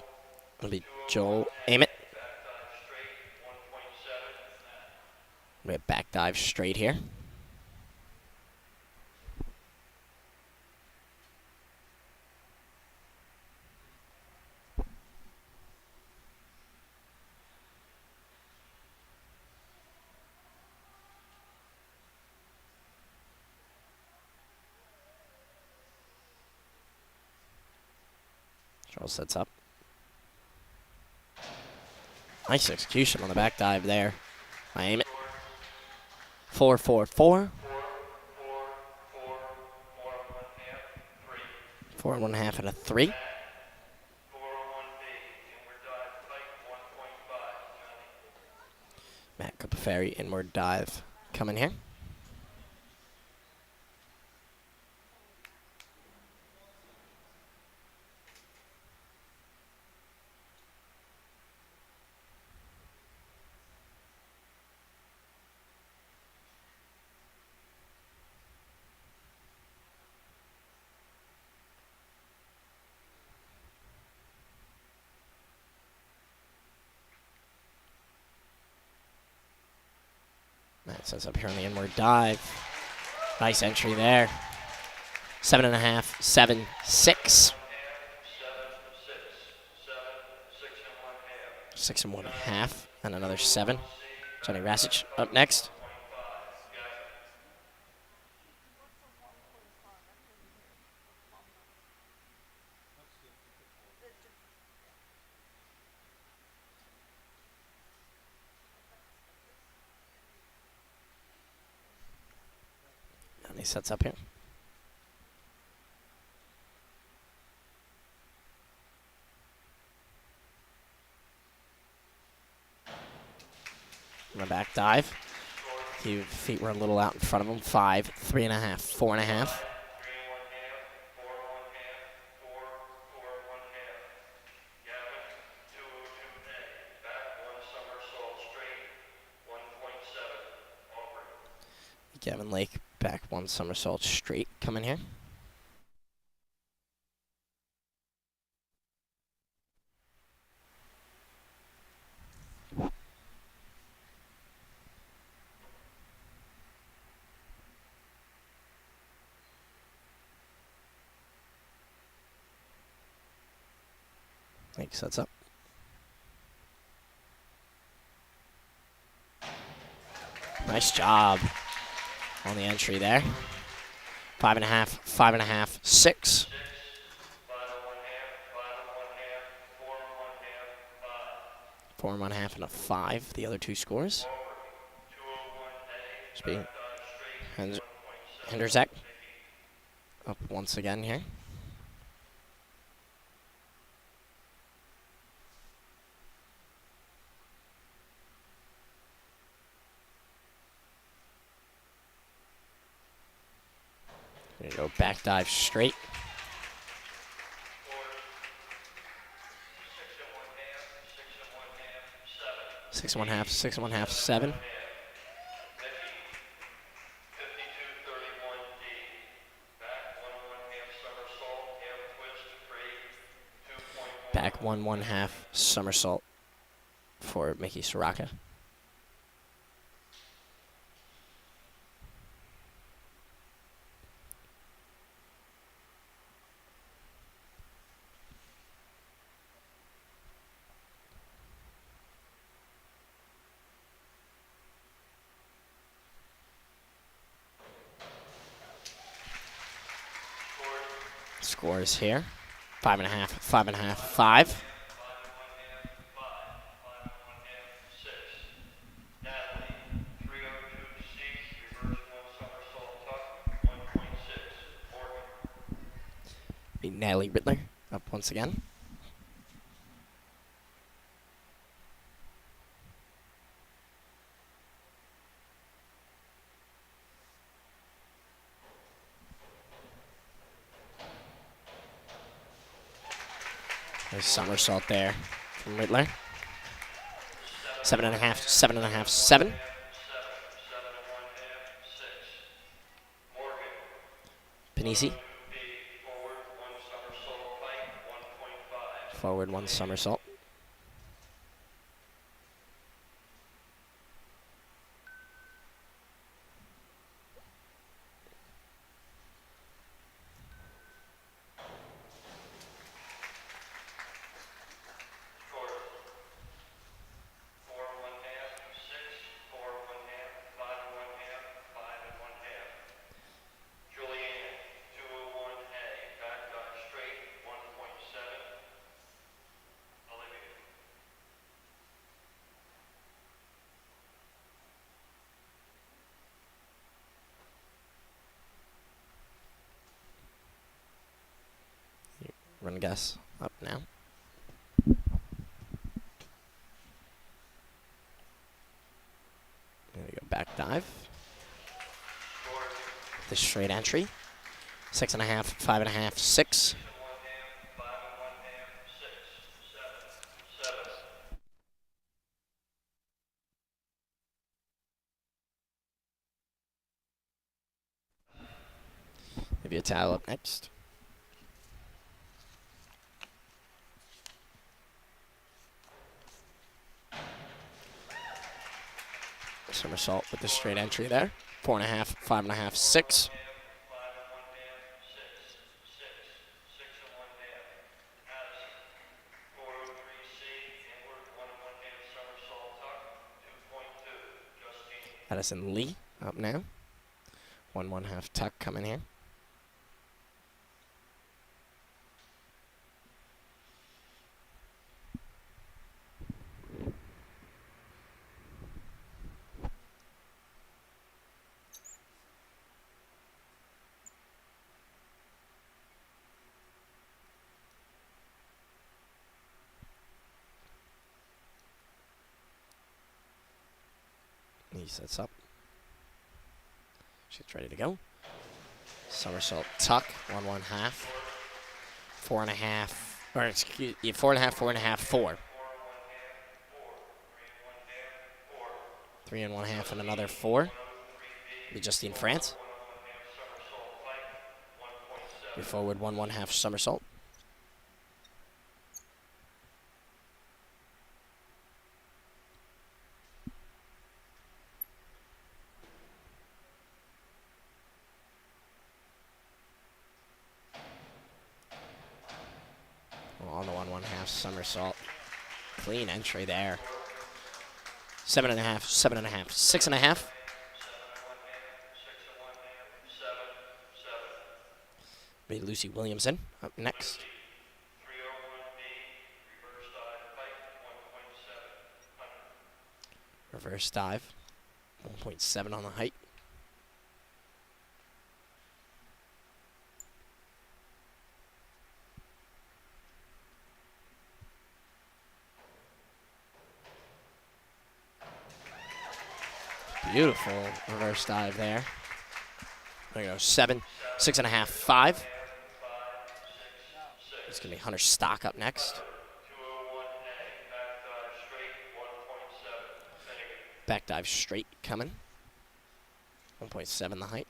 It'll be Joel Ament. We have back dive straight here. Charles sets up. Nice execution on the back dive there. I aim it. 4, 4, 4. 4 and 1/2 and a 3. Matt Copafari inward dive coming here. Matt sets up here on the inward dive. Nice entry there. 7.5, 7, 6. 6 and 1/2, and another 7. Johnny Rasich up next. And he sets up here. On the back dive. Feet were a little out in front of him. 5, 3.5, 4.5. Gavin Lake back 1 somersault straight coming here. Lake sets up. Nice job on the entry there. 5.5, 5.5, 6. 4 and 1/2 and a 5. The other 2 scores. Speaking Henderzak up once again here. There you go, back dive straight. 6 and 1/2, 6 and 1/2, 7. Mickey, 5231D. Back 1 1/2 somersault, half twist, free, 2.1. Back 1 1/2 somersault for Mickey Soraka. Scores here. 5 and 1/2, 5 and 1/2, 5. 5 and 1/2, 6. Natalie, 302C, reverse 1 somersault tuck, 1.6. Morgan, Natalie Rittler up once again. There's somersault there from Rittler. 7 and 1/2, 7 and 1/2, 7. 7 and 1/2, 6. Morgan, Panisi, 2B, forward 1 somersault pike, 1.5. forward 1 somersault. Short, 4 and 1/2, 6, 4 and 1/2, 5 and 1/2, 5 and 1/2. Julianne, 201A, back dive straight, 1.7. Olivia, Run guess up now. There we go, back dive. short, The straight entry. 6 and 1/2, 5 and 1/2, 6. 6 and 1/2, 5 and 1/2, 6, 7, 7. Maybe a towel up next. Somersault with the straight entry there. 4 and 1/2, 5 and 1/2, 6. 5 and 1/2, 6, 6 and 1/2. Addison, 403C, inward 1 and 1/2 somersault tuck, 2.2. Justine, Addison Lee up now. 1 1/2 tuck coming here. He sets up. She's ready to go. Somersault tuck, 1 1/2. 4 and 1/2, or excuse me, 4 and 1/2, 4 and 1/2, 4. 3 and 1/2 and another 4. Be Justine France. somersault pike, 1.7. Be forward 1 1/2 somersault. On the 1 1/2 somersault. Clean entry there. 7 and 1/2, 7 and 1/2, 6 and 1/2. 7 and 1/2, 6 and 1/2, 7, 7. Be Lucy Williamson up next. 301B, reverse dive pike, 1.7. 100. Reverse dive. 1.7 on the height. Beautiful reverse dive there. There you go. 7, 6 and 1/2, 5. It's going to be Hunter Stock up next. 201A, back dive straight, 1.7. Back dive straight coming. 1.7 the height.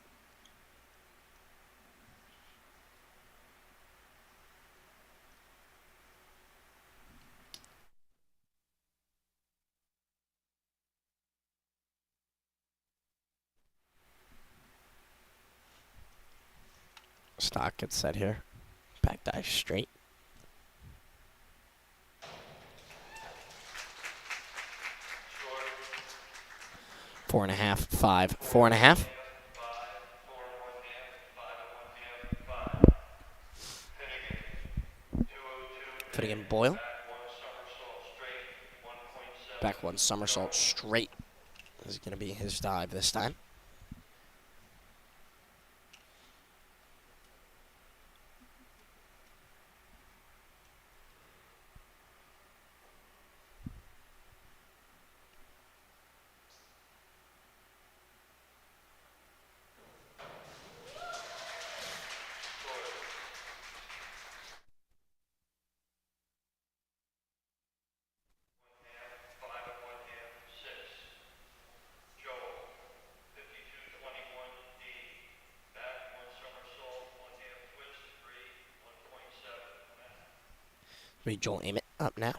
Stock gets set here. Back dive straight. Short. 4.5, 5, 4.5. 5, 4 1/2, 5 and 1/2, 5. Finnegan, 202. Finnegan Boyle. Back 1 somersault straight, 1.7. Back 1 somersault straight is going to be his dive this time. Be Joel Ament up now.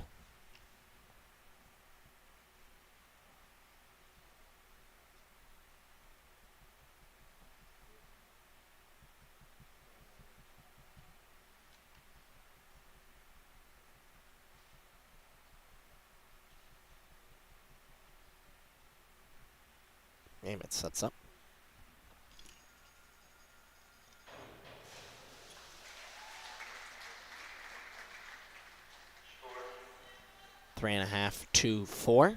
Ament sets up. Short. 3.5, 2, 4. 4, 2,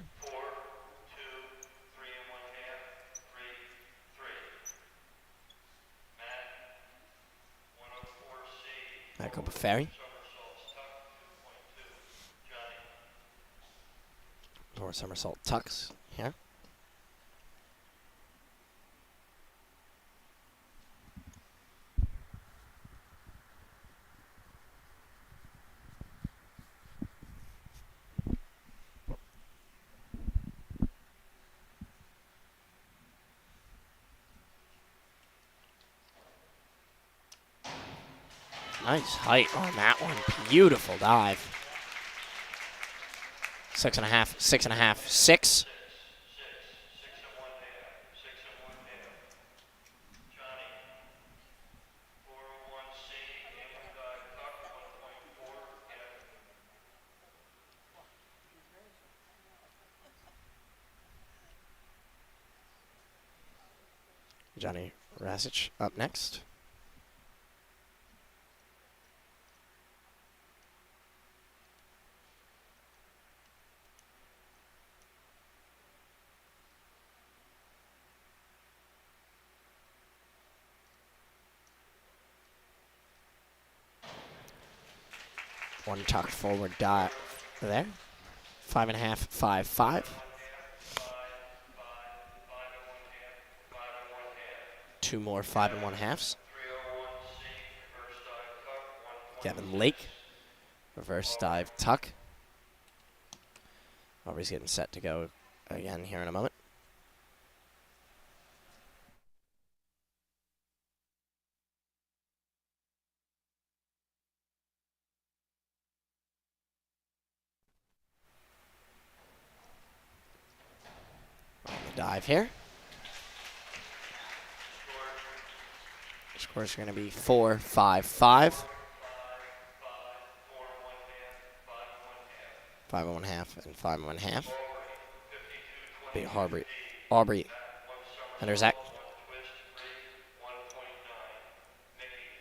3 and 1/2, 3, 3. Matt, 104C. Back up a ferry. Somersaults tuck, 2.2. Johnny. Or somersault tucks here. Nice height on that one. Beautiful dive. 6.5, 6.5, 6. 6 and 1/2, 6 and 1/2. Johnny. 401C, inward dive tuck, 1.4. Get. Johnny Rasich up next. One tuck forward dive there. 5.5, 5, 5. 5, 5 and 1/2, 5 and 1/2. 2 more 5 and 1/2s. 301C, reverse dive tuck, 1.6. Gavin Lake. Reverse dive tuck. Aubrey's getting set to go again here in a moment. On the dive here. Scores are going to be 4, 5, 5. 5, 4 and 1/2, 5 and 1/2. 5 and 1/2 and 5 and 1/2. 52, Big 20. Aubrey. Under Zach. 1 twist, 3, 1.9. Mickey.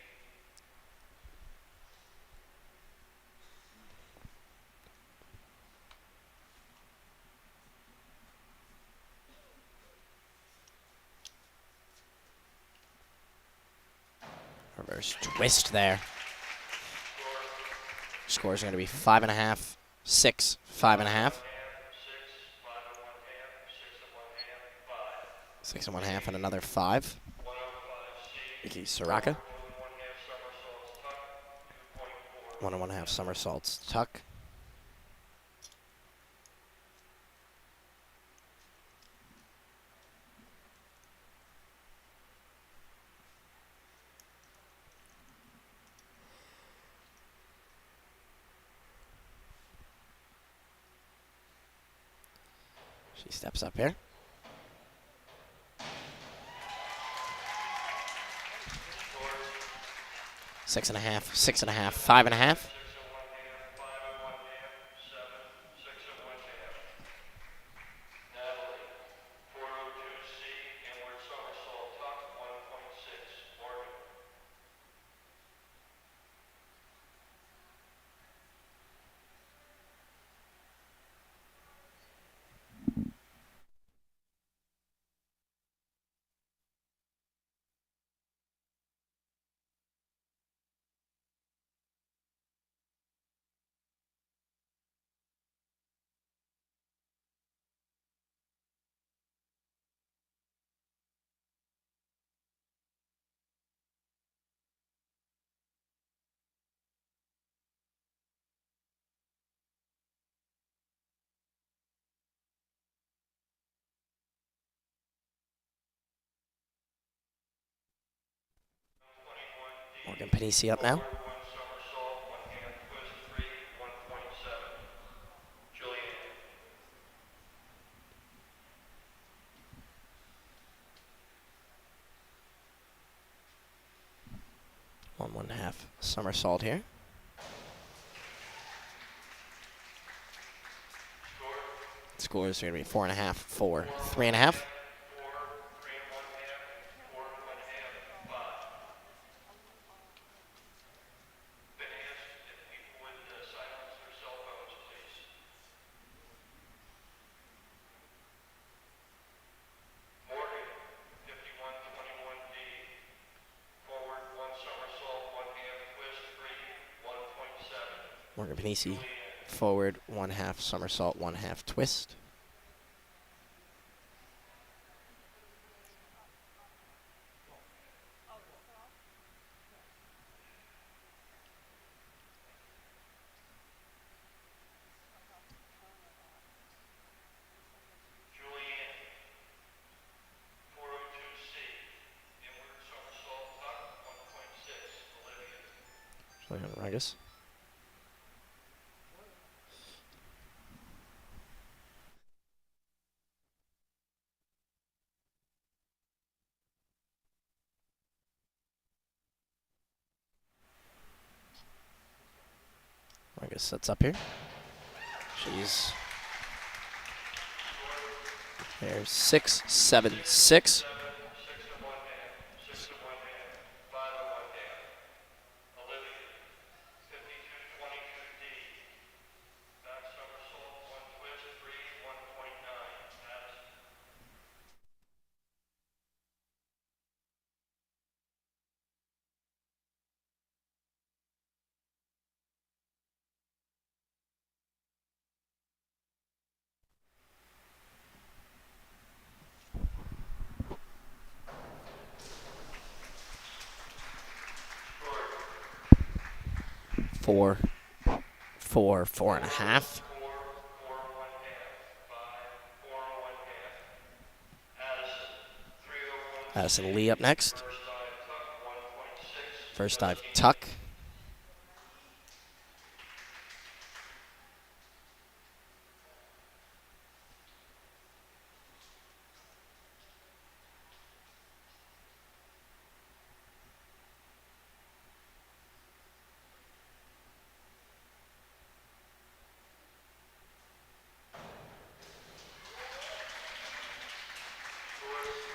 Reverse twist there. Scores are going to be 5.5, 6, 5.5. 6, 5 and 1/2, 6 and 1/2, 5. 6 and 1/2 and another 5. 105C. Vicky Soraka. 1 somersaults tuck, 2.4. 1 and 1/2 somersaults tuck. She steps up here. Score 6.5, 6.5, 5.5. 6 1/2, 5 1/2, 7, 6 1/2. Natalie, 402C, inward somersault tuck, 1.6. Morgan, Morgan Panisi up now. forward 1 somersault, 1/2 twist 3, 1.7. Julianne, 1.5 somersault here. score Scores are going to be 4.5, 4, 3.5. 4, 3 1/2, 4 1/2, 5. Been asked if people would silence their cell phones, please. Morgan, 5121D, forward 1 somersault, 1/2 twist 3, 1.7. Morgan Panisi Julianne, forward 1/2 somersault, 1/2 twist. Julianne, 402C, inward somersault tuck, 1.6. Olivia, Julian Rodriguez. Rodriguez sets up here. She's there's 6, 7, 6. 6 1/2, 6 1/2, 5 1/2. Olivia, 5222D, back somersault, 1 twist 3, 1.9. Addison, score 4, 4, 4.5. 4 1/2, 5 4 1/2. Addison, 301C, Addison Lee up next. first dive tuck, 1.6. First dive 13. tuck.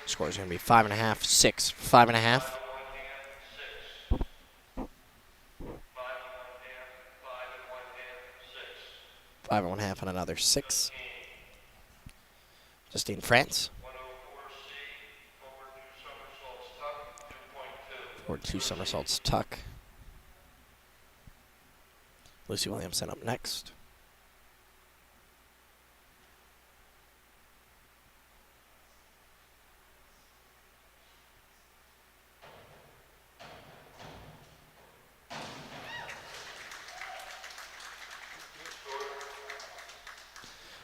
Score's going to be 5.5, 6, 5.5. 5 1/2, 6. 5 1/2, 5 1/2, 6. 5.5 and another 6. 15. Justine France. 104C, forward 2 somersaults tuck, 2.2. Forward 2 somersaults tuck. Lucy Williamson up next.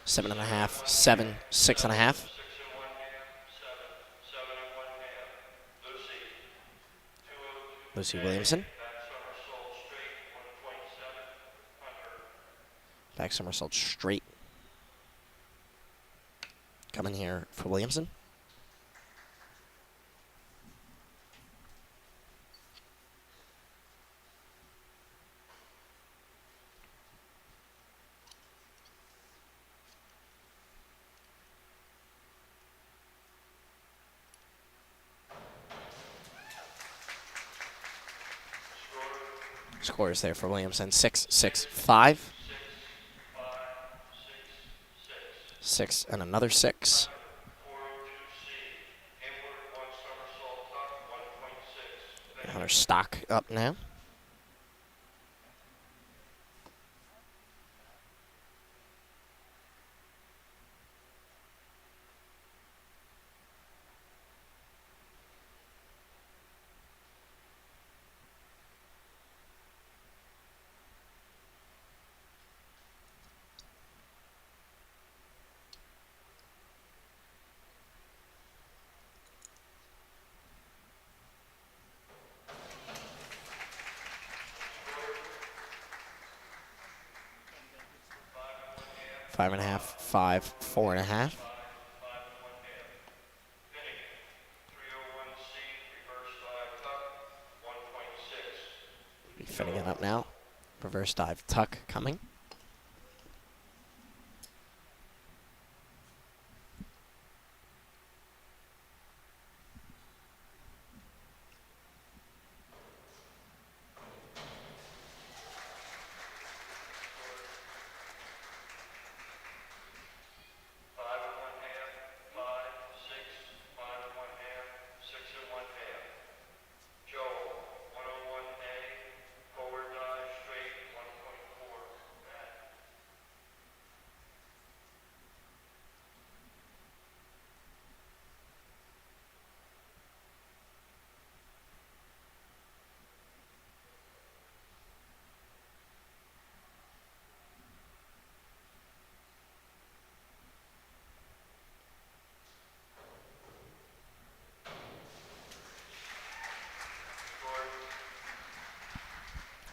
Seven and a half, 7, 6.5. 6 1/2, 7, 7 1/2. Lucy, 202. Lucy Williamson. Back somersault straight, 1.7. Hunter, Back somersault straight. Coming here for Williamson. Scores there for Williamson. 6-6-5. 6 and another 6. 402C, Another stock up now. Five and a half, 5, 4 and a half. 5 and 1 half. Finnegan, 301C, reverse dive tuck, 1.6. Finnegan up now. Reverse dive tuck coming.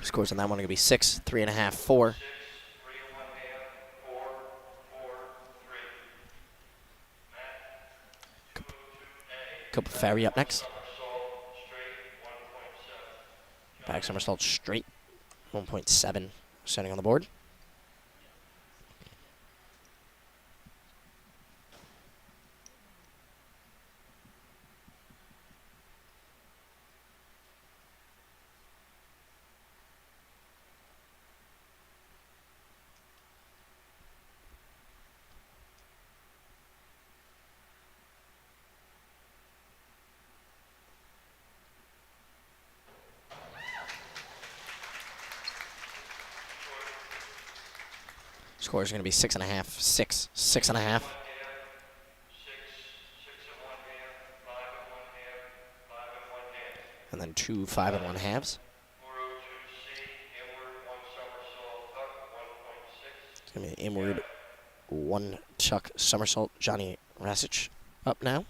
Scores on that one are going to be 6, 3 and a half, 4. 6, 3 and 1 half, 4, 4, 3. Matt, 202A. Cooper Ferry up next. Somersault, straight, 1.7. Back somersault straight. 1.7 setting on the board. Score is going to be 6 and a half, 6, 6 and a half. 6, 6 and 1 half, 5 and 1 half, 5 and 1 half. And then 2 5 and 1 halves. 402C, inward, 1 somersault tuck, 1.6. It's going to be an inward 1 chuck somersault. Johnny Rasich up now.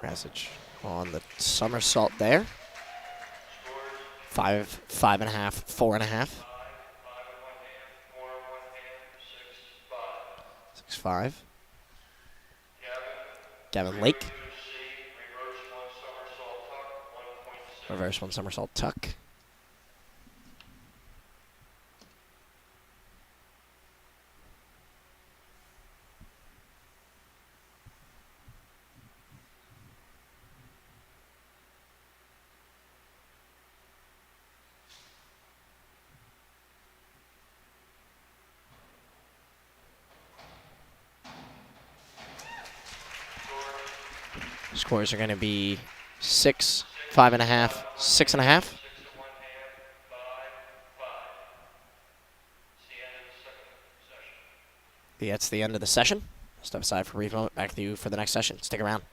Rasich on the somersault there. 5, 5 and a half, 4 and a half. 5, 5 and 1 half, 4 and 1 half, 6, 5. 6, 5. Gavin, Gavin Lake. 202C, reverse 1 somersault tuck, 1.6. Reverse 1 somersault tuck. Scores are going to be 6, 5 and a half, 6 and a half. 6 and 1 half, 5, 5. It's the end of the second session. That's the end of the session. Step aside for a brief moment. Back with you for the next session. Stick around.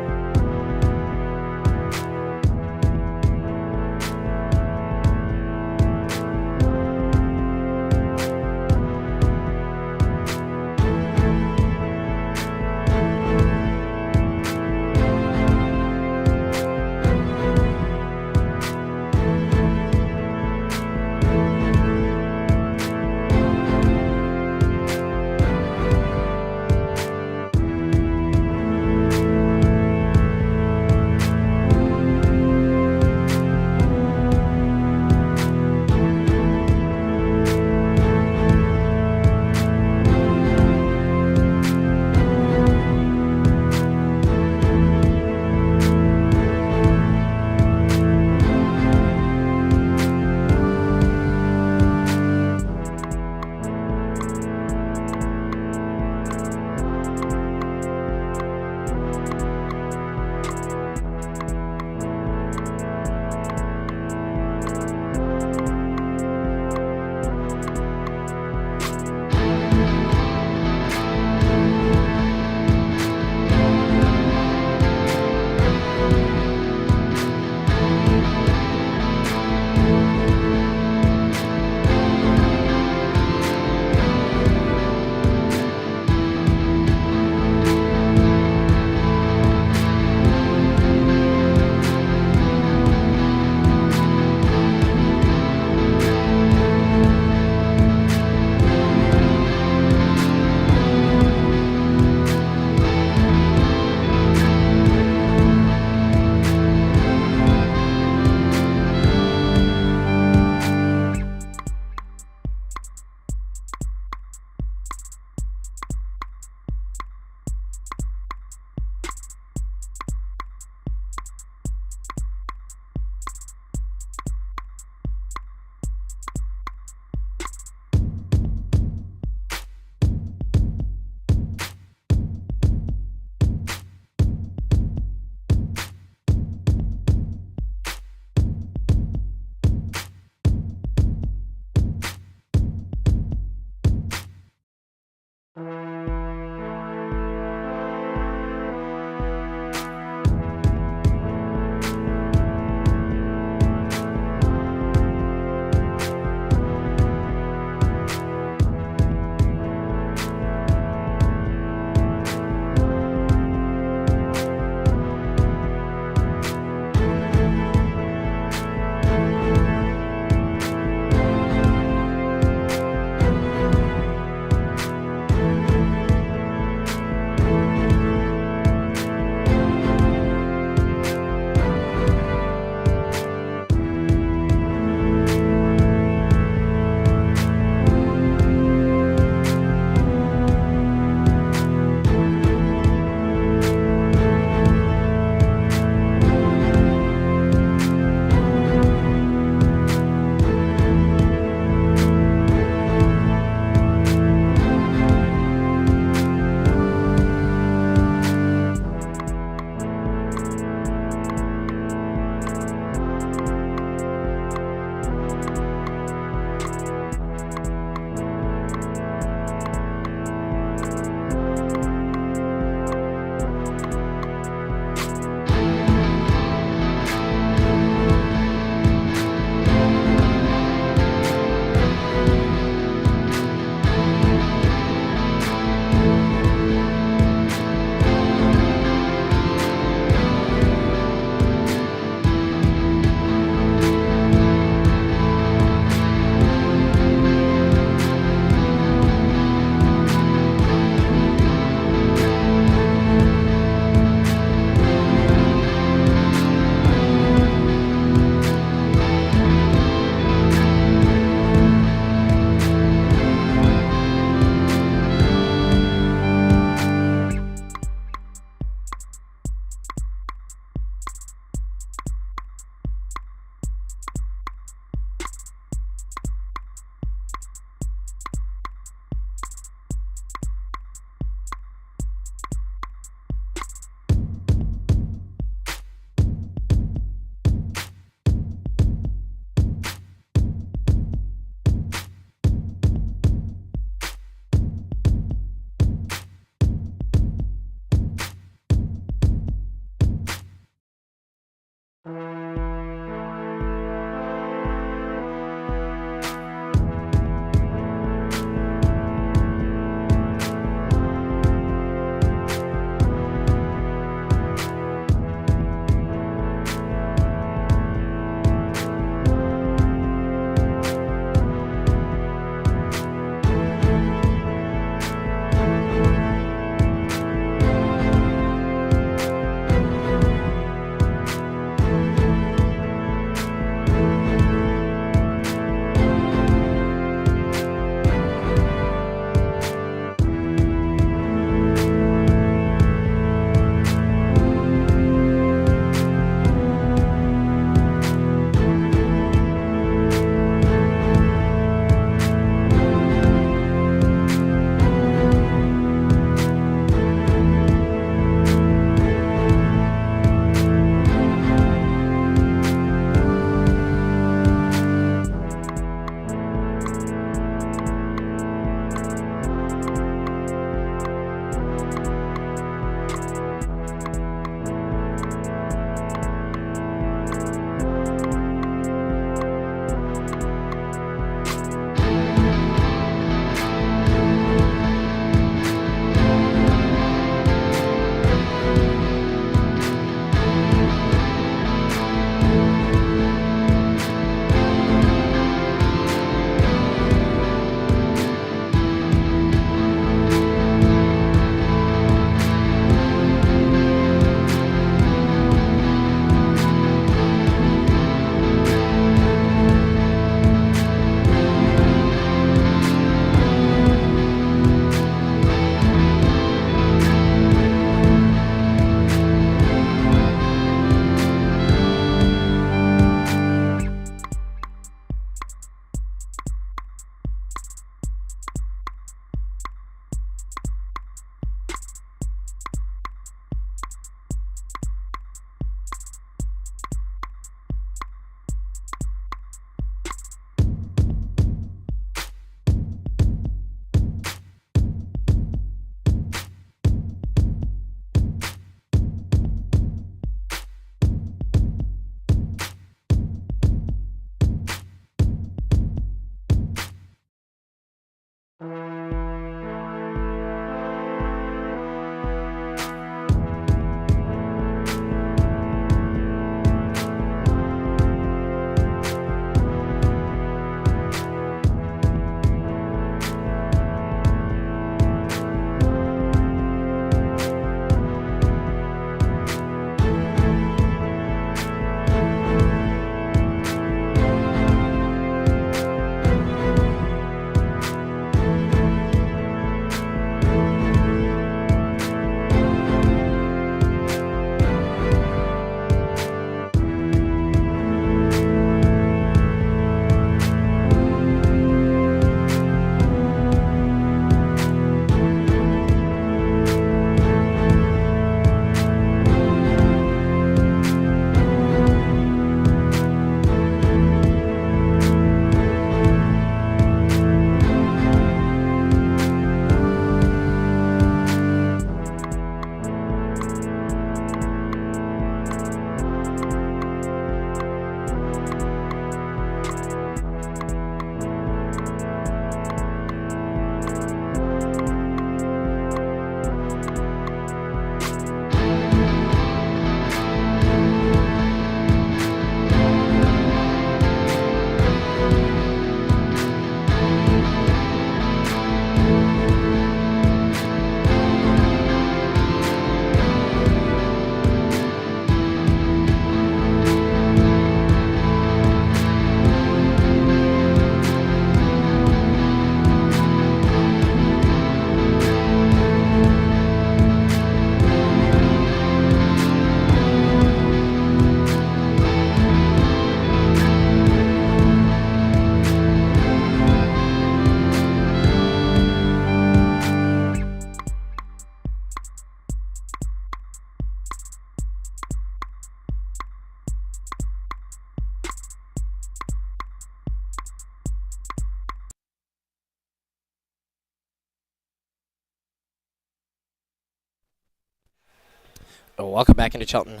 Welcome back into Cheltenham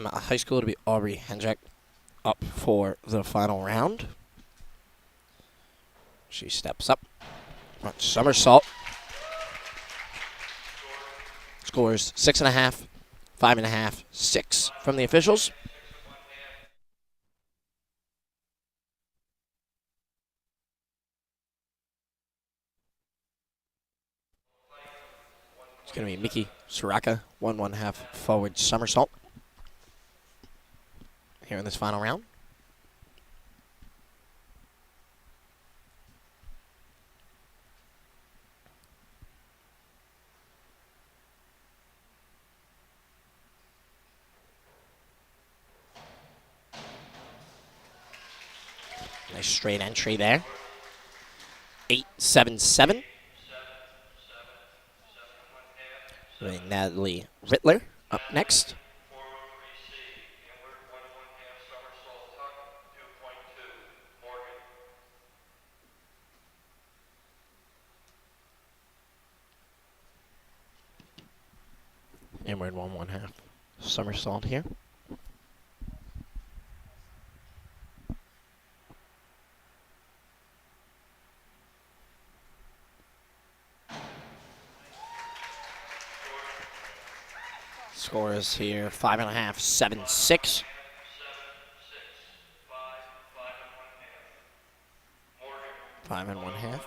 High School to be Aubrey Hendrick up for the final round. She steps up, front somersault, scores 6.5, 5.5, 6 from the officials. It's going to be Miki Soraka, 1.5 forward somersault here in this final round. Nice straight entry there. 8.77. Natalie Rittler up next. Inward 1.5 somersault here. Scores here 5.5, 7.6. 5.5.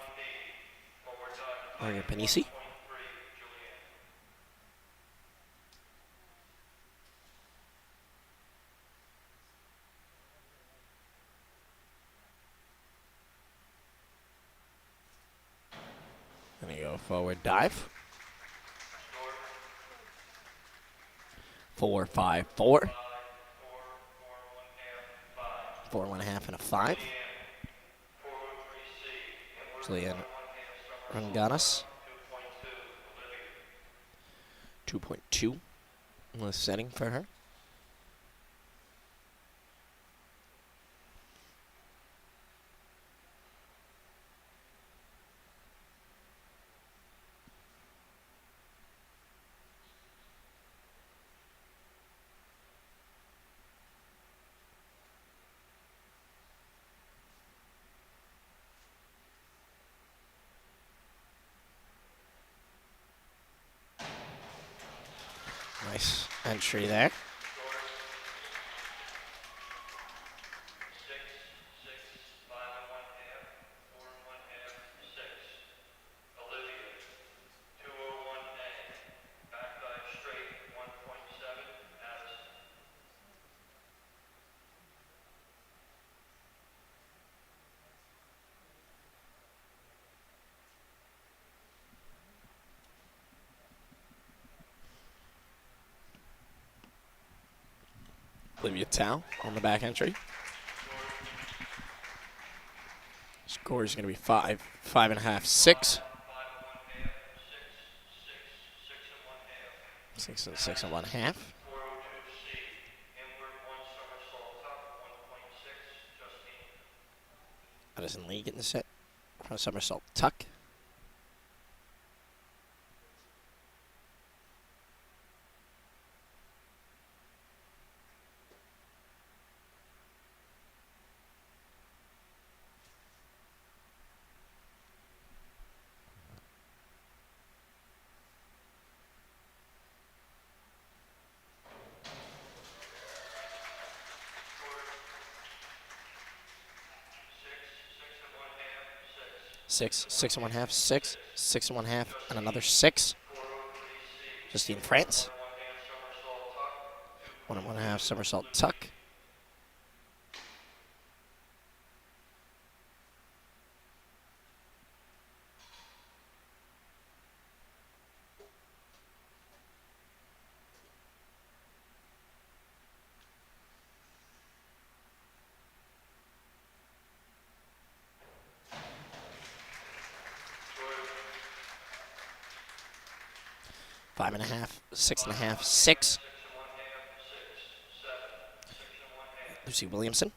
Morgan Panisi. Gonna go forward dive. 4.5, 4. 4.5 and a 5. Julian Ranganas. 2.2 in the setting for her. Nice entry there. Olivia Tao on the back entry. Score is going to be 5, 5.5, 6. 6 and 6.5. Addison Lee getting set from a somersault tuck. Six, 6.5, 6, 6.5, and another 6. Justine France. 1.5 somersault tuck. Five and a half, 6.5, 6. Lucy Williamson.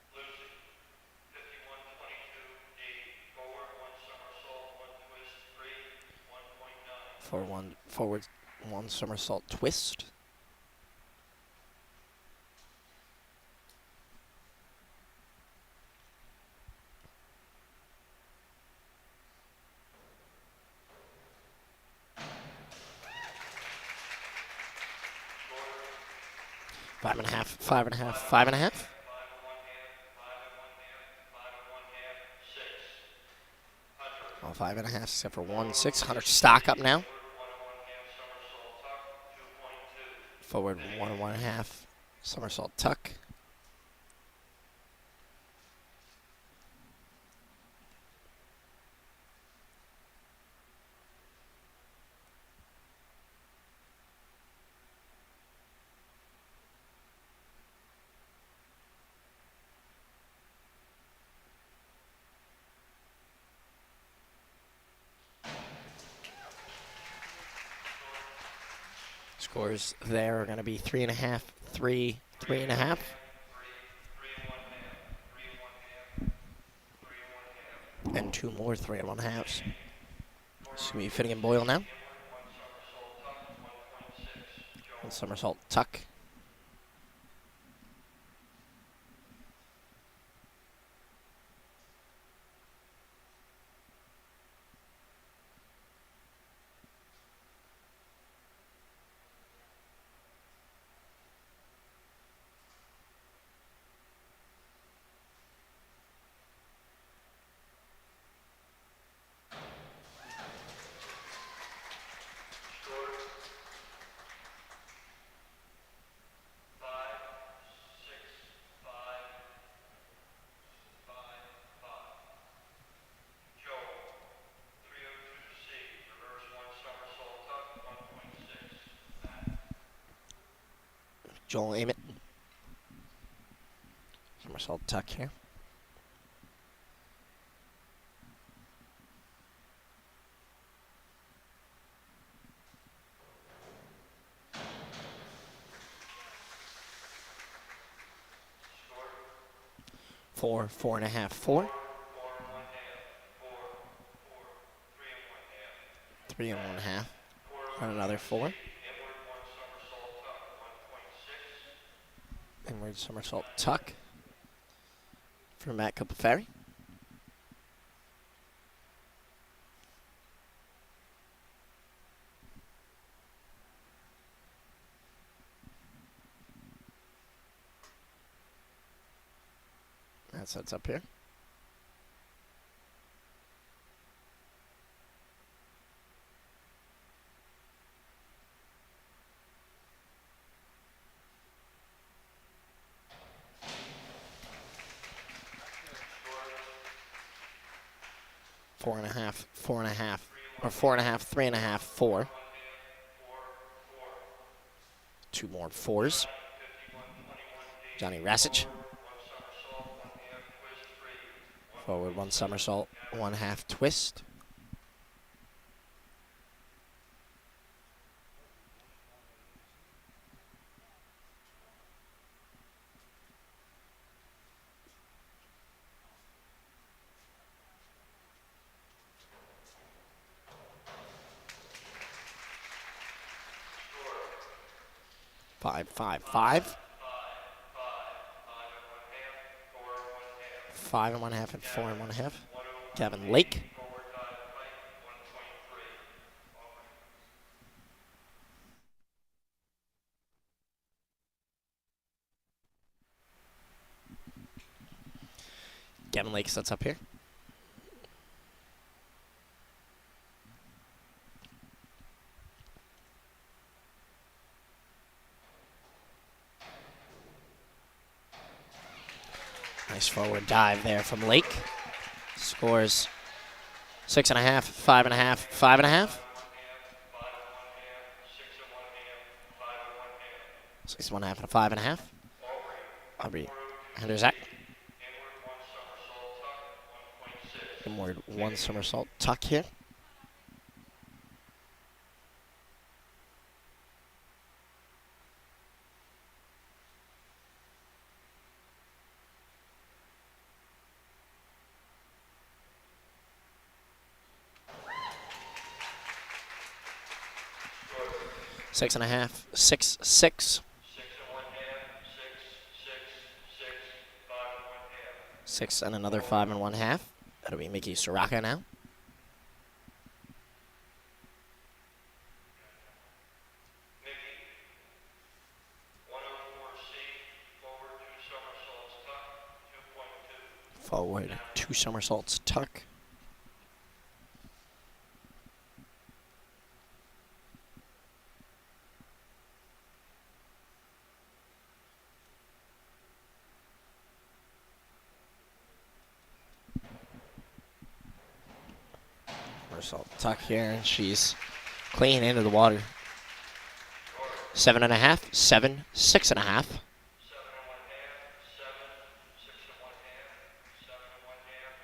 4-1 forward, 1 somersault twist. Five and a half, five and a half, five and a half. 5 and 1 half, 5 and 1 half, 6. 100. All 5.5 except for 1, 6. 100 stock up now. 1 and 1 half somersault tuck, 2.2. Forward 1 and 1.5. Somersault tuck. Scores there are going to be 3.5, 3, 3.5. 3 and 1 half, 3 and 1 half, 3 and 1 half. And 2 more 3 and 1/2s. This is going to be fitting and Boyle now. Inward 1 somersault tuck, 1.6. Joe. And somersault tuck. Short. 5, 6, 5, 5, 5. Joe. 302C. Reverse 1 somersault tuck, 1.6. Matt. Joel aim it. Somersault tuck here. Short. 4, 4.5, 4. 4 and 1 half, 4, 4. 3 and 1 half. 3 and 1/2. 4 And another 4. Inward 1 somersault tuck, 1.6. Inward somersault tuck. For Matt Ferry. That sets up here. Short. 4.5, 4.5. Or 4.5, 3.5, 4. 1 half, 4, 4. 2 more 4s. 51, 21 Johnny Rasich. 1 somersault, 1 half twist, 3. Forward 1 somersault, 1/2 twist. Short. 5, 5, 5. 5, 5 and 1 half, 4 and 1 half. 5 and 1/2 and 4 and 1/2. 101 Gavin Lake. forward dive height, 1.3. Over. Gavin Lake sets up here. Nice forward dive there from Lake. Scores 6.5, 5.5, 5.5. 5 and 1 half, 6 and 1 half, 5 and 1 half. 6 1/2 and a 5.5. Aubrey. Aubrey Henderzak. Inward 1 somersault tuck, 1.6. Inward 1 somersault tuck here. Short. 6.5, 6, 6. 6 and 1 half, 6, 6, 6, 5 and 1 half. 6 and another 5 and 1/2. That'll be Mickey Soraka now. Mickey. 104C. Forward, 2 somersaults, tuck. Somersault tuck here, and she's clean into the water. 7.5, 7, 6.5. 7 and 1 half, 7, 6 and 1 half, 7 and 1 half,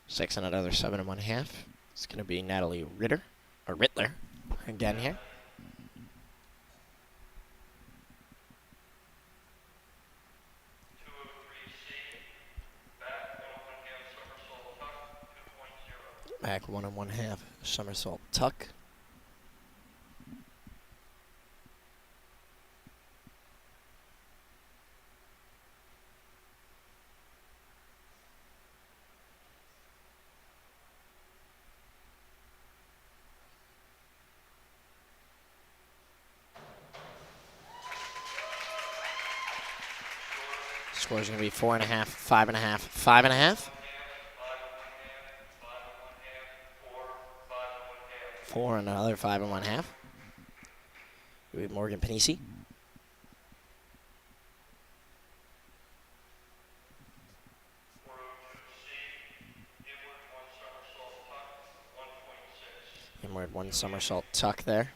6. 6 and another 7.5. It's going to be Natalie Ritter, or Rittler, again here. 203C, back 1 and 1 half somersault tuck, 2.0. Back 1 and 1/2 somersault tuck. Score's going to be 4.5, 5.5, 5.5. 4 and another 5 and 1/2. We have Morgan Panisi. 402C, inward 1 somersault tuck, 1.6. Inward 1 somersault tuck there.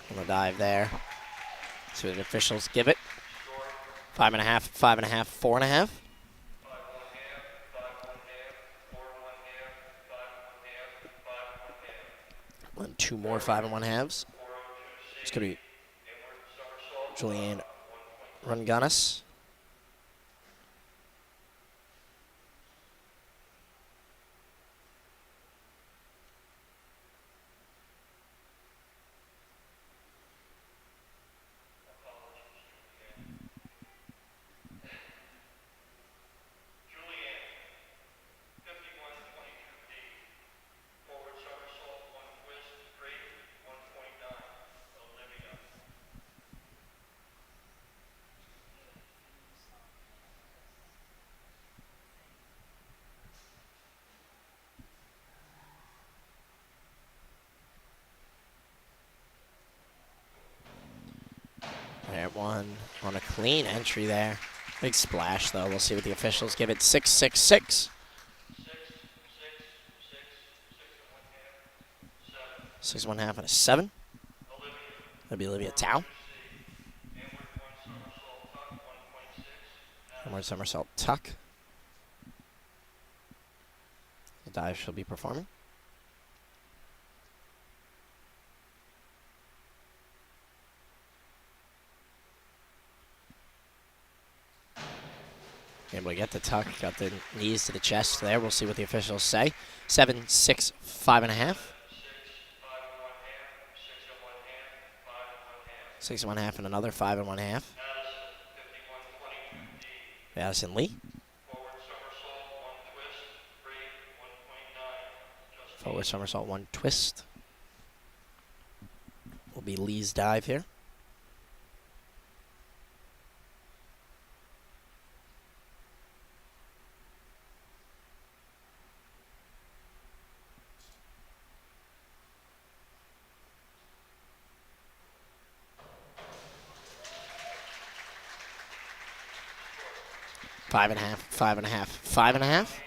On the dive there. So the officials give it. 5.5, 5.5, 4.5. 5 and 1 half, 5 and 1 half, 4 and 1 half, 5 and 1 half, 5 and 1 half. And 2 more 5 and 1/2. 402C, It's going to be inward somersault, Julianne 1.6. Runganis. Julianne, 5122D, forward somersault, 1 twist, straight, 1.9. Olivia. There, 1 on a clean entry there. Big splash, though. We'll see what the officials give it. 6, 6, 6. 6, 6, 6 and 1 half, 7. 6 1/2 and a 7. Olivia. That'll be Olivia Tao. Inward 1 somersault tuck, 1.6. Inward somersault tuck. The dive she'll be performing. Able to get the tuck, got the knees to the chest there. We'll see what the officials say. 7, 6, 5.5. 6, 5 and 1 half, 6 and 1 half, 5 and 1 half. 6 1/2 and another 5 and 1/2. Addison, 5122D, Addison Lee. forward somersault, 1 twist, straight, 1.9. Justine. Forward somersault 1 twist. Will be Lee's dive here. Five and a half, 5.5, 5.5. 5 and 1 half, 5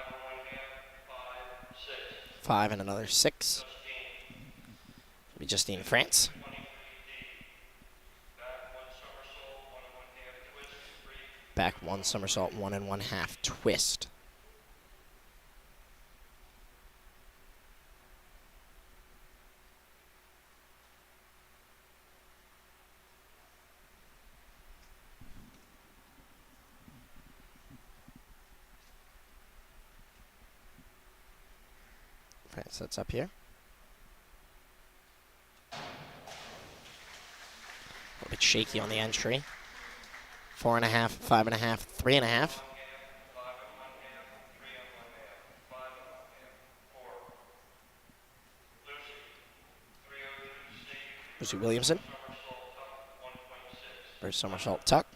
and 1 half, 5, 6. 5 and another 6. Justine, It'll be Justine France. 23D, back 1 somersault, 1 and 1 half twist, straight. Back 1 somersault, 1 and 1/2 twist. France sets up here. A little bit shaky on the entry. 4.5, 5.5, 3.5. 5 and 1 half, 3 and 1 half, 5 and 1 half, 4. Lucy, 302C, Lucy Williamson. somersault tuck, 1.6. First somersault tuck.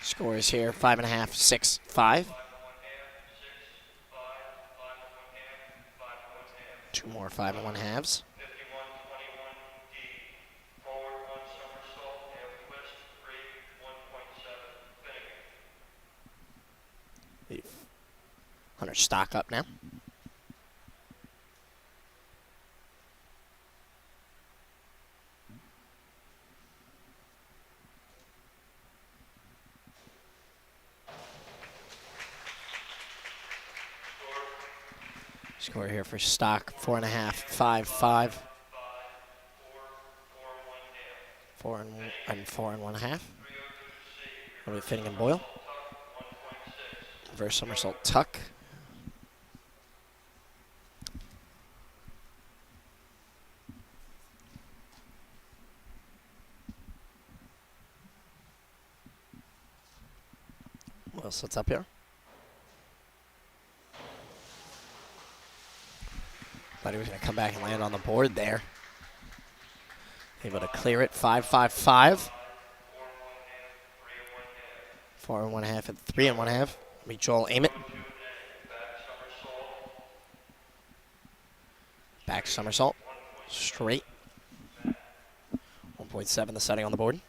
Scores here 5.5, 6, 5. 5 and 1 half, 6, 5, 5 and 1 half, 5 and 1 half. 2 more 5.1/2s. 51-21D. Forward 1 somersault, half twist, 3, 1.7, Finnegan. Hunter stock up now. Score here for stock 4.5, 5, 5. 5, 4, 4 and 1 half. 4 and 4.1/2. 302C. Will be Finnegan Boyle. Tuck, 1.6. Reverse somersault tuck. Will sits up here. Thought he was going to come back and land on the board there. Able to clear it. 5, 5, 5. 4 and 1/2 and 3 and 1/2. Meet Joel Ament. Back somersault. Straight. 1.7 the setting on the board.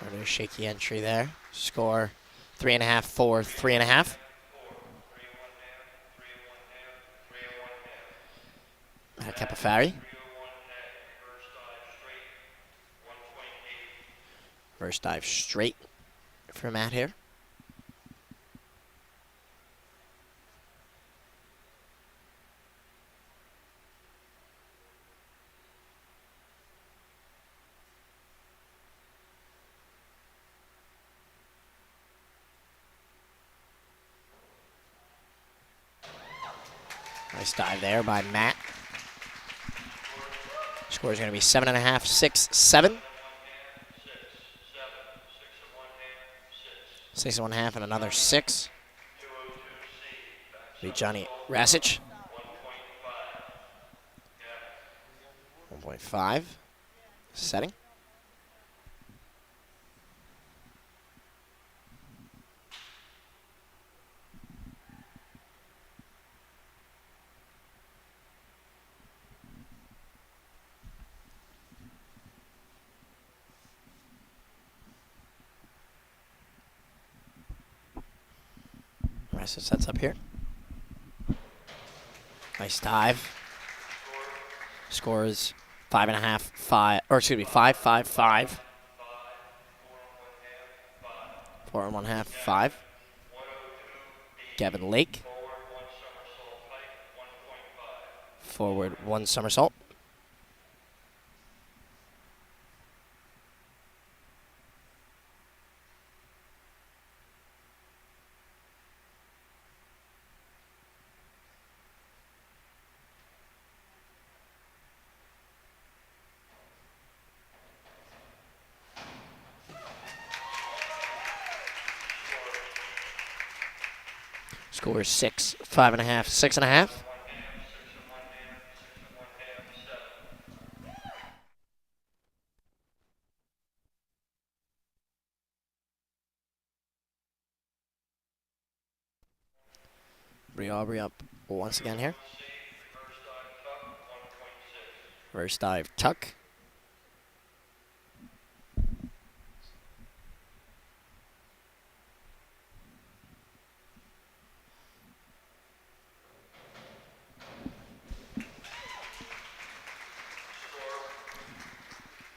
Another shaky entry there. Score 3.5, 4, 3.5. Matt Capafari. Reverse dive straight for Matt here. Nice dive there by Matt. Score is going to be 7.5, 6, 7. 6 and 1/2 and another 6. Be Johnny Rasich. 1.5. Setting. Rasich sets up here. Nice dive. Scores 5.5, 5, or excuse me, 5, 5, 5. 4 and 1/2, 5. Gavin Lake. Forward 1 somersault. Score 6, 5.5, 6.5. Bree Aubrey up once again here. Reverse dive tuck.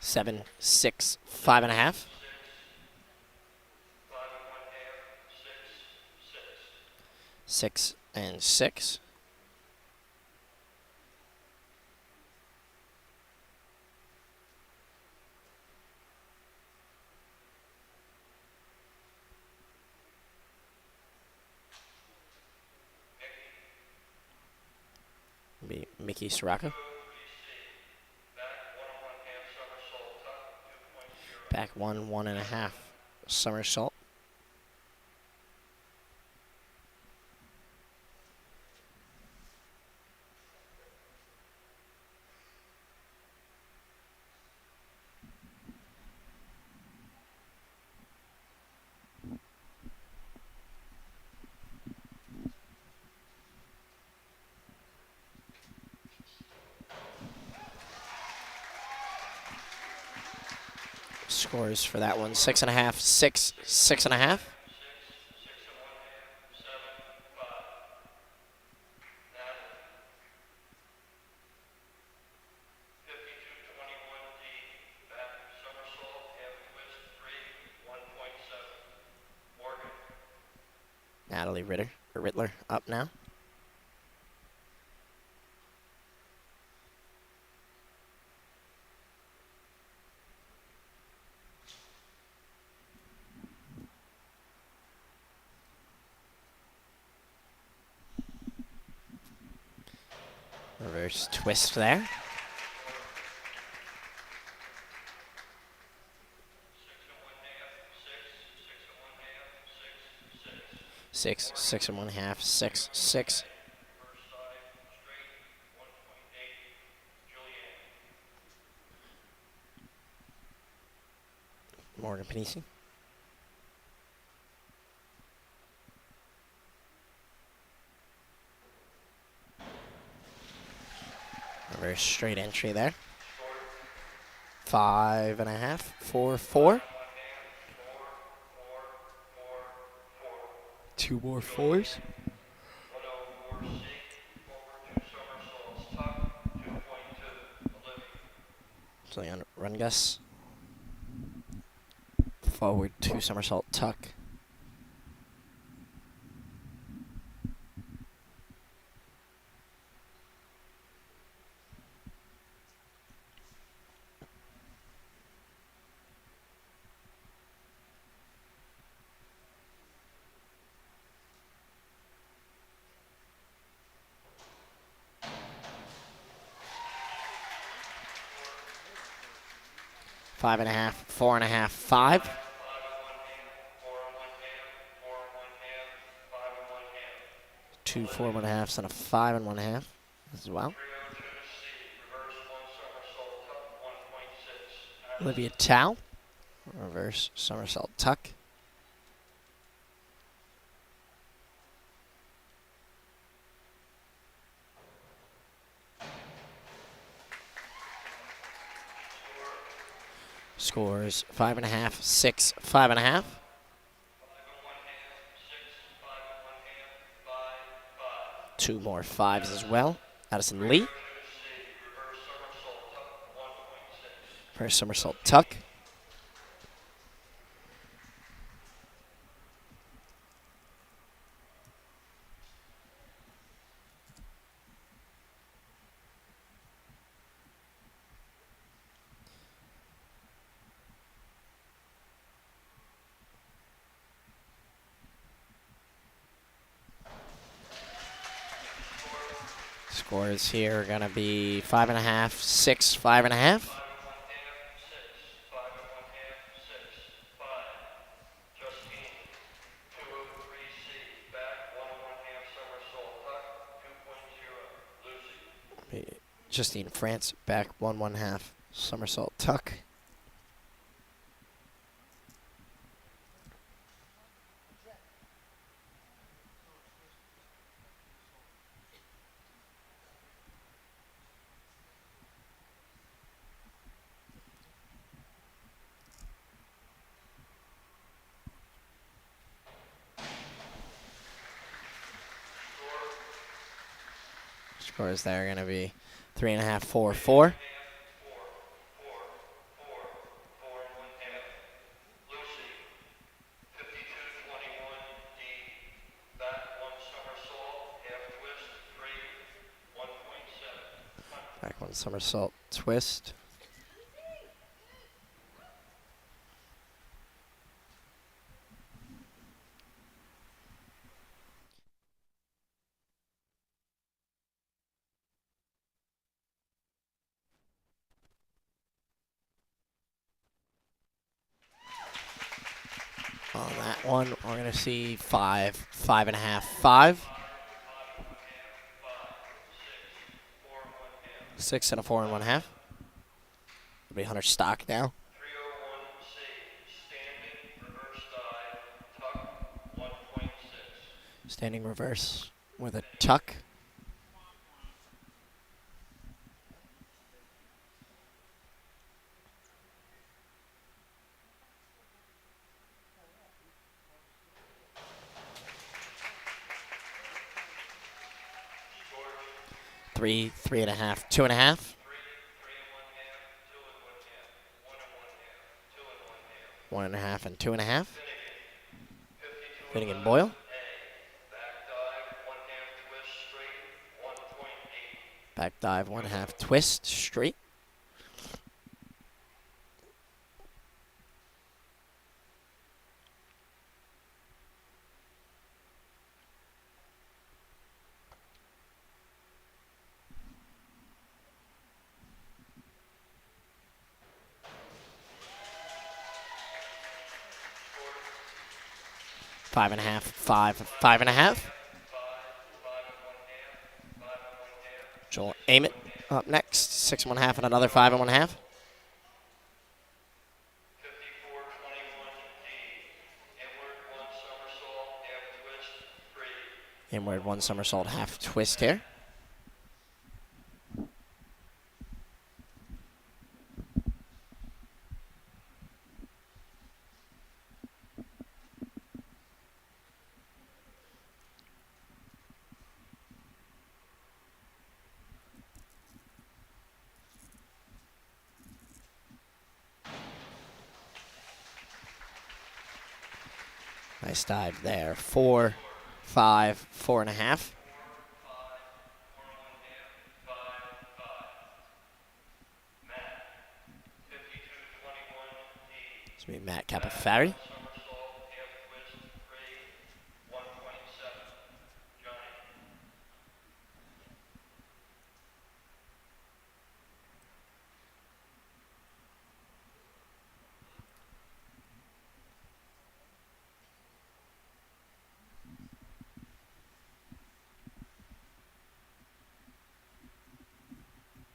7, 6, 5.5. 6, 5 and 1/2, 6, 6. 6 and 6. Be Mickey Sirocco. Back 1, 1.5. Somersault. Scores for that one: 6.5, 6, 6.5. 52-21D, back somersault, half twist, 3, 1.7. Morgan. Natalie Rittler up now. Reverse twist there. 6, 6 and 1/2, 6, 6. First side, straight, 1.8. Julianne. Morgan Panisi. Reverse straight entry there. 5.5, 4, 4. 2 more 4s. 104C, forward 2 somersaults, tuck, 2.2. Olivia. So on run Gus. Forward 2 somersault tuck. Five and a half, 4.5, 5. 5 and 1/2, 4 and 1/2, 4 and 1/2, 5 and 1/2. 2 4.5s and a 5 and 1/2 as well. 302C, reverse 1 somersault, tuck, 1.6. Olivia Tao. Reverse somersault tuck. Scores 5.5, 6, 5.5. 5 and 1/2, 6, 5 and 1/2, 5, 5. 2 more 5s as well. Addison Lee. 302C, reverse somersault, tuck, 1.6. Reverse somersault tuck. Scores here are going to be 5.5, 6, 5.5. 5 and 1/2, 6, 5 and 1/2, 6, 5. Justine, 203C, back, 1 and 1/2 somersault, tuck, 2.0. Lucy. Justine France back 1 1/2 somersault tuck. Scores there are going to be 3.5, 4, 4. 4, 4, 4. Back one somersault twist. On that one, we're going to see 5, 5.5, 5. 6 and a 4.5. It'll be Hunter stock now. 301C, standing, reverse dive, tuck, 1.6. Standing reverse with a tuck. Three, 3.5, 2.5. 1.5 and 2.5. Finnegan Boyle. Back dive, 1.5 twist straight. Five and a half, 5, 5.5. Joel Ament up next. 6.5 and another 5.5. 5421D, inward one somersault, half twist, 3. Inward one somersault, half twist here. Nice dive there. 4, 5, 4.5. This will be Matt Capafari.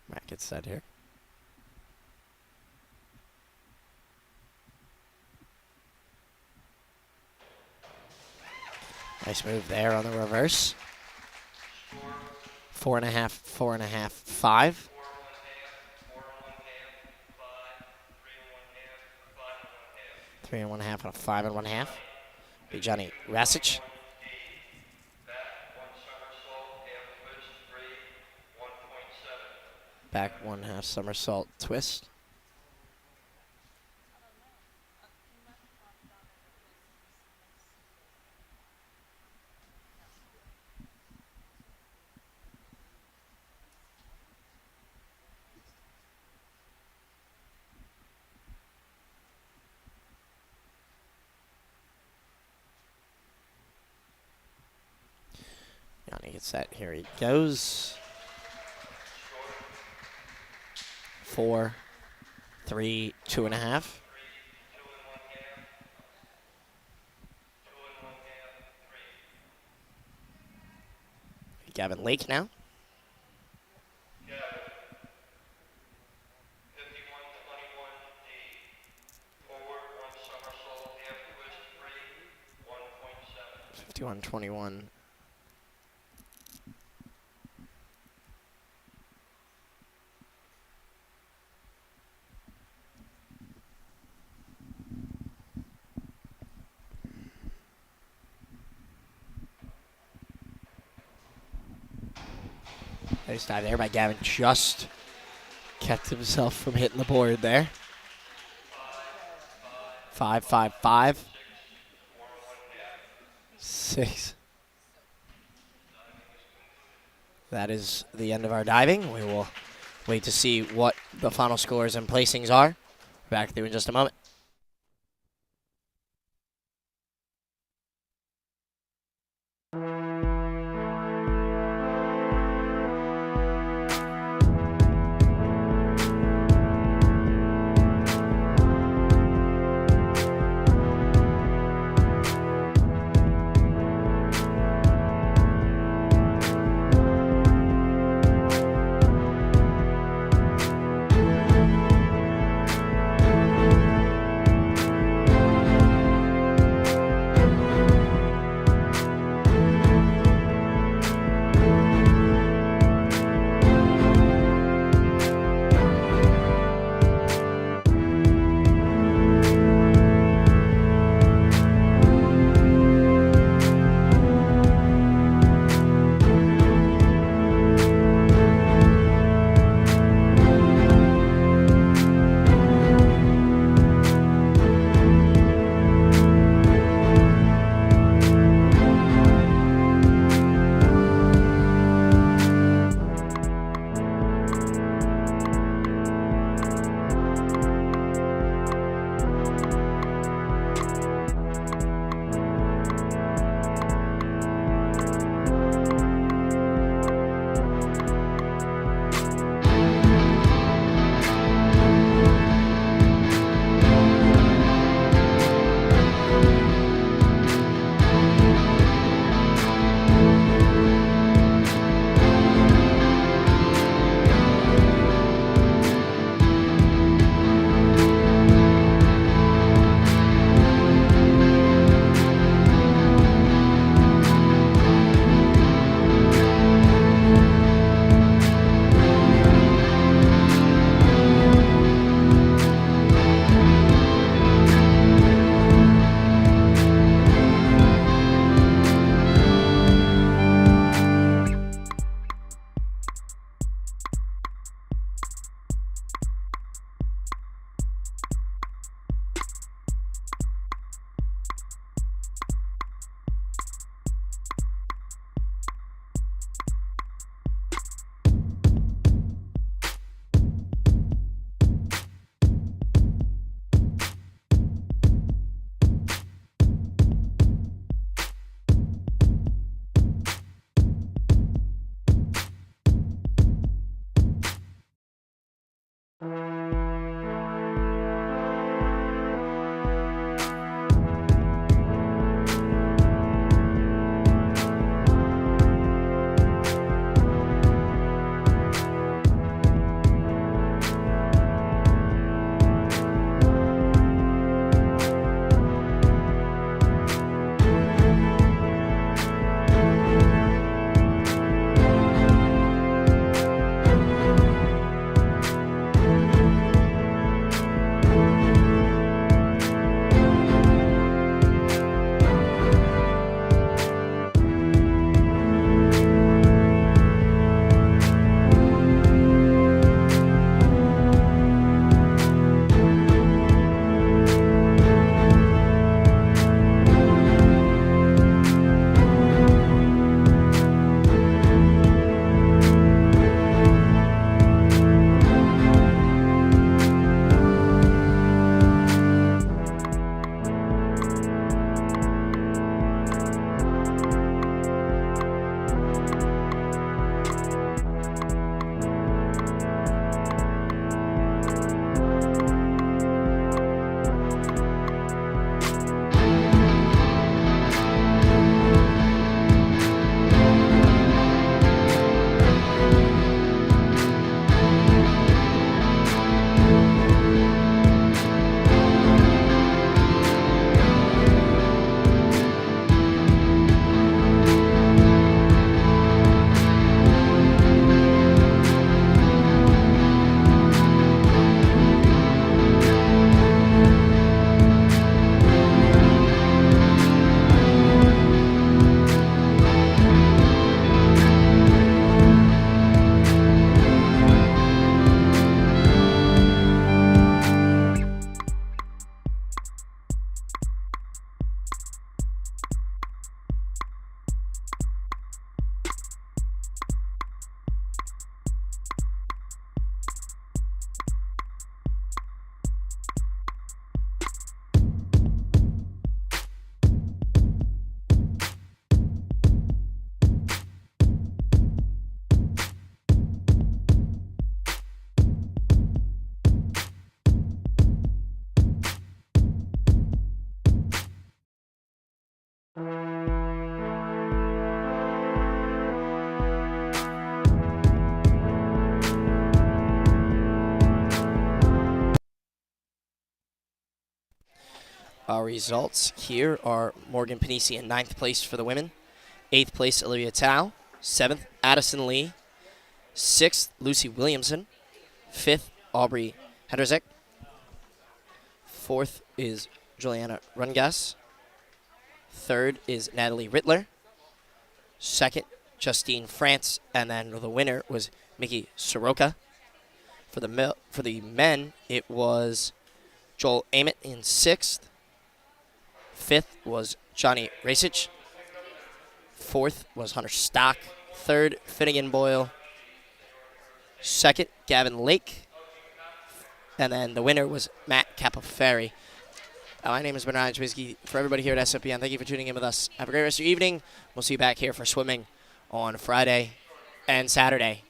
Matt gets set here. Nice move there on the reverse. 4.5, 4.5, 5. 3.5 and a 5.5. Be Johnny Rasich. Back 1/2 somersault twist. Johnny gets set. Here he goes. 4, 3, 2.5. Gavin Lake now. 51-21. Nice dive there by Gavin. Just kept himself from hitting the board there. 5, 5, 5. 6. That is the end of our diving. We will Wait to see what the final scores and placings are. Back through in just a moment. Our results here are Morgan Panisi in 9th place for the women. 8th place, Olivia Tao. 7th, Addison Lee. 6th, Lucy Williamson. 5th, Aubrey Hedrzek. 4th is Juliana Rungas. 3rd is Natalie Rittler. 2nd, Justine France. And then the winner was Mickey Soroka. For the men, it was Joel Ament in 6th. 5th was Johnny Rasich. 4th was Hunter Stock. 3rd, Finnegan Boyle. 2nd, Gavin Lake. And then the winner was Matt Capoferri. My name is Bernard Chwisky. For everybody here at SFPN, thank you for tuning in with us. Have a great rest of your evening. We'll see you back here for swimming on Friday and Saturday.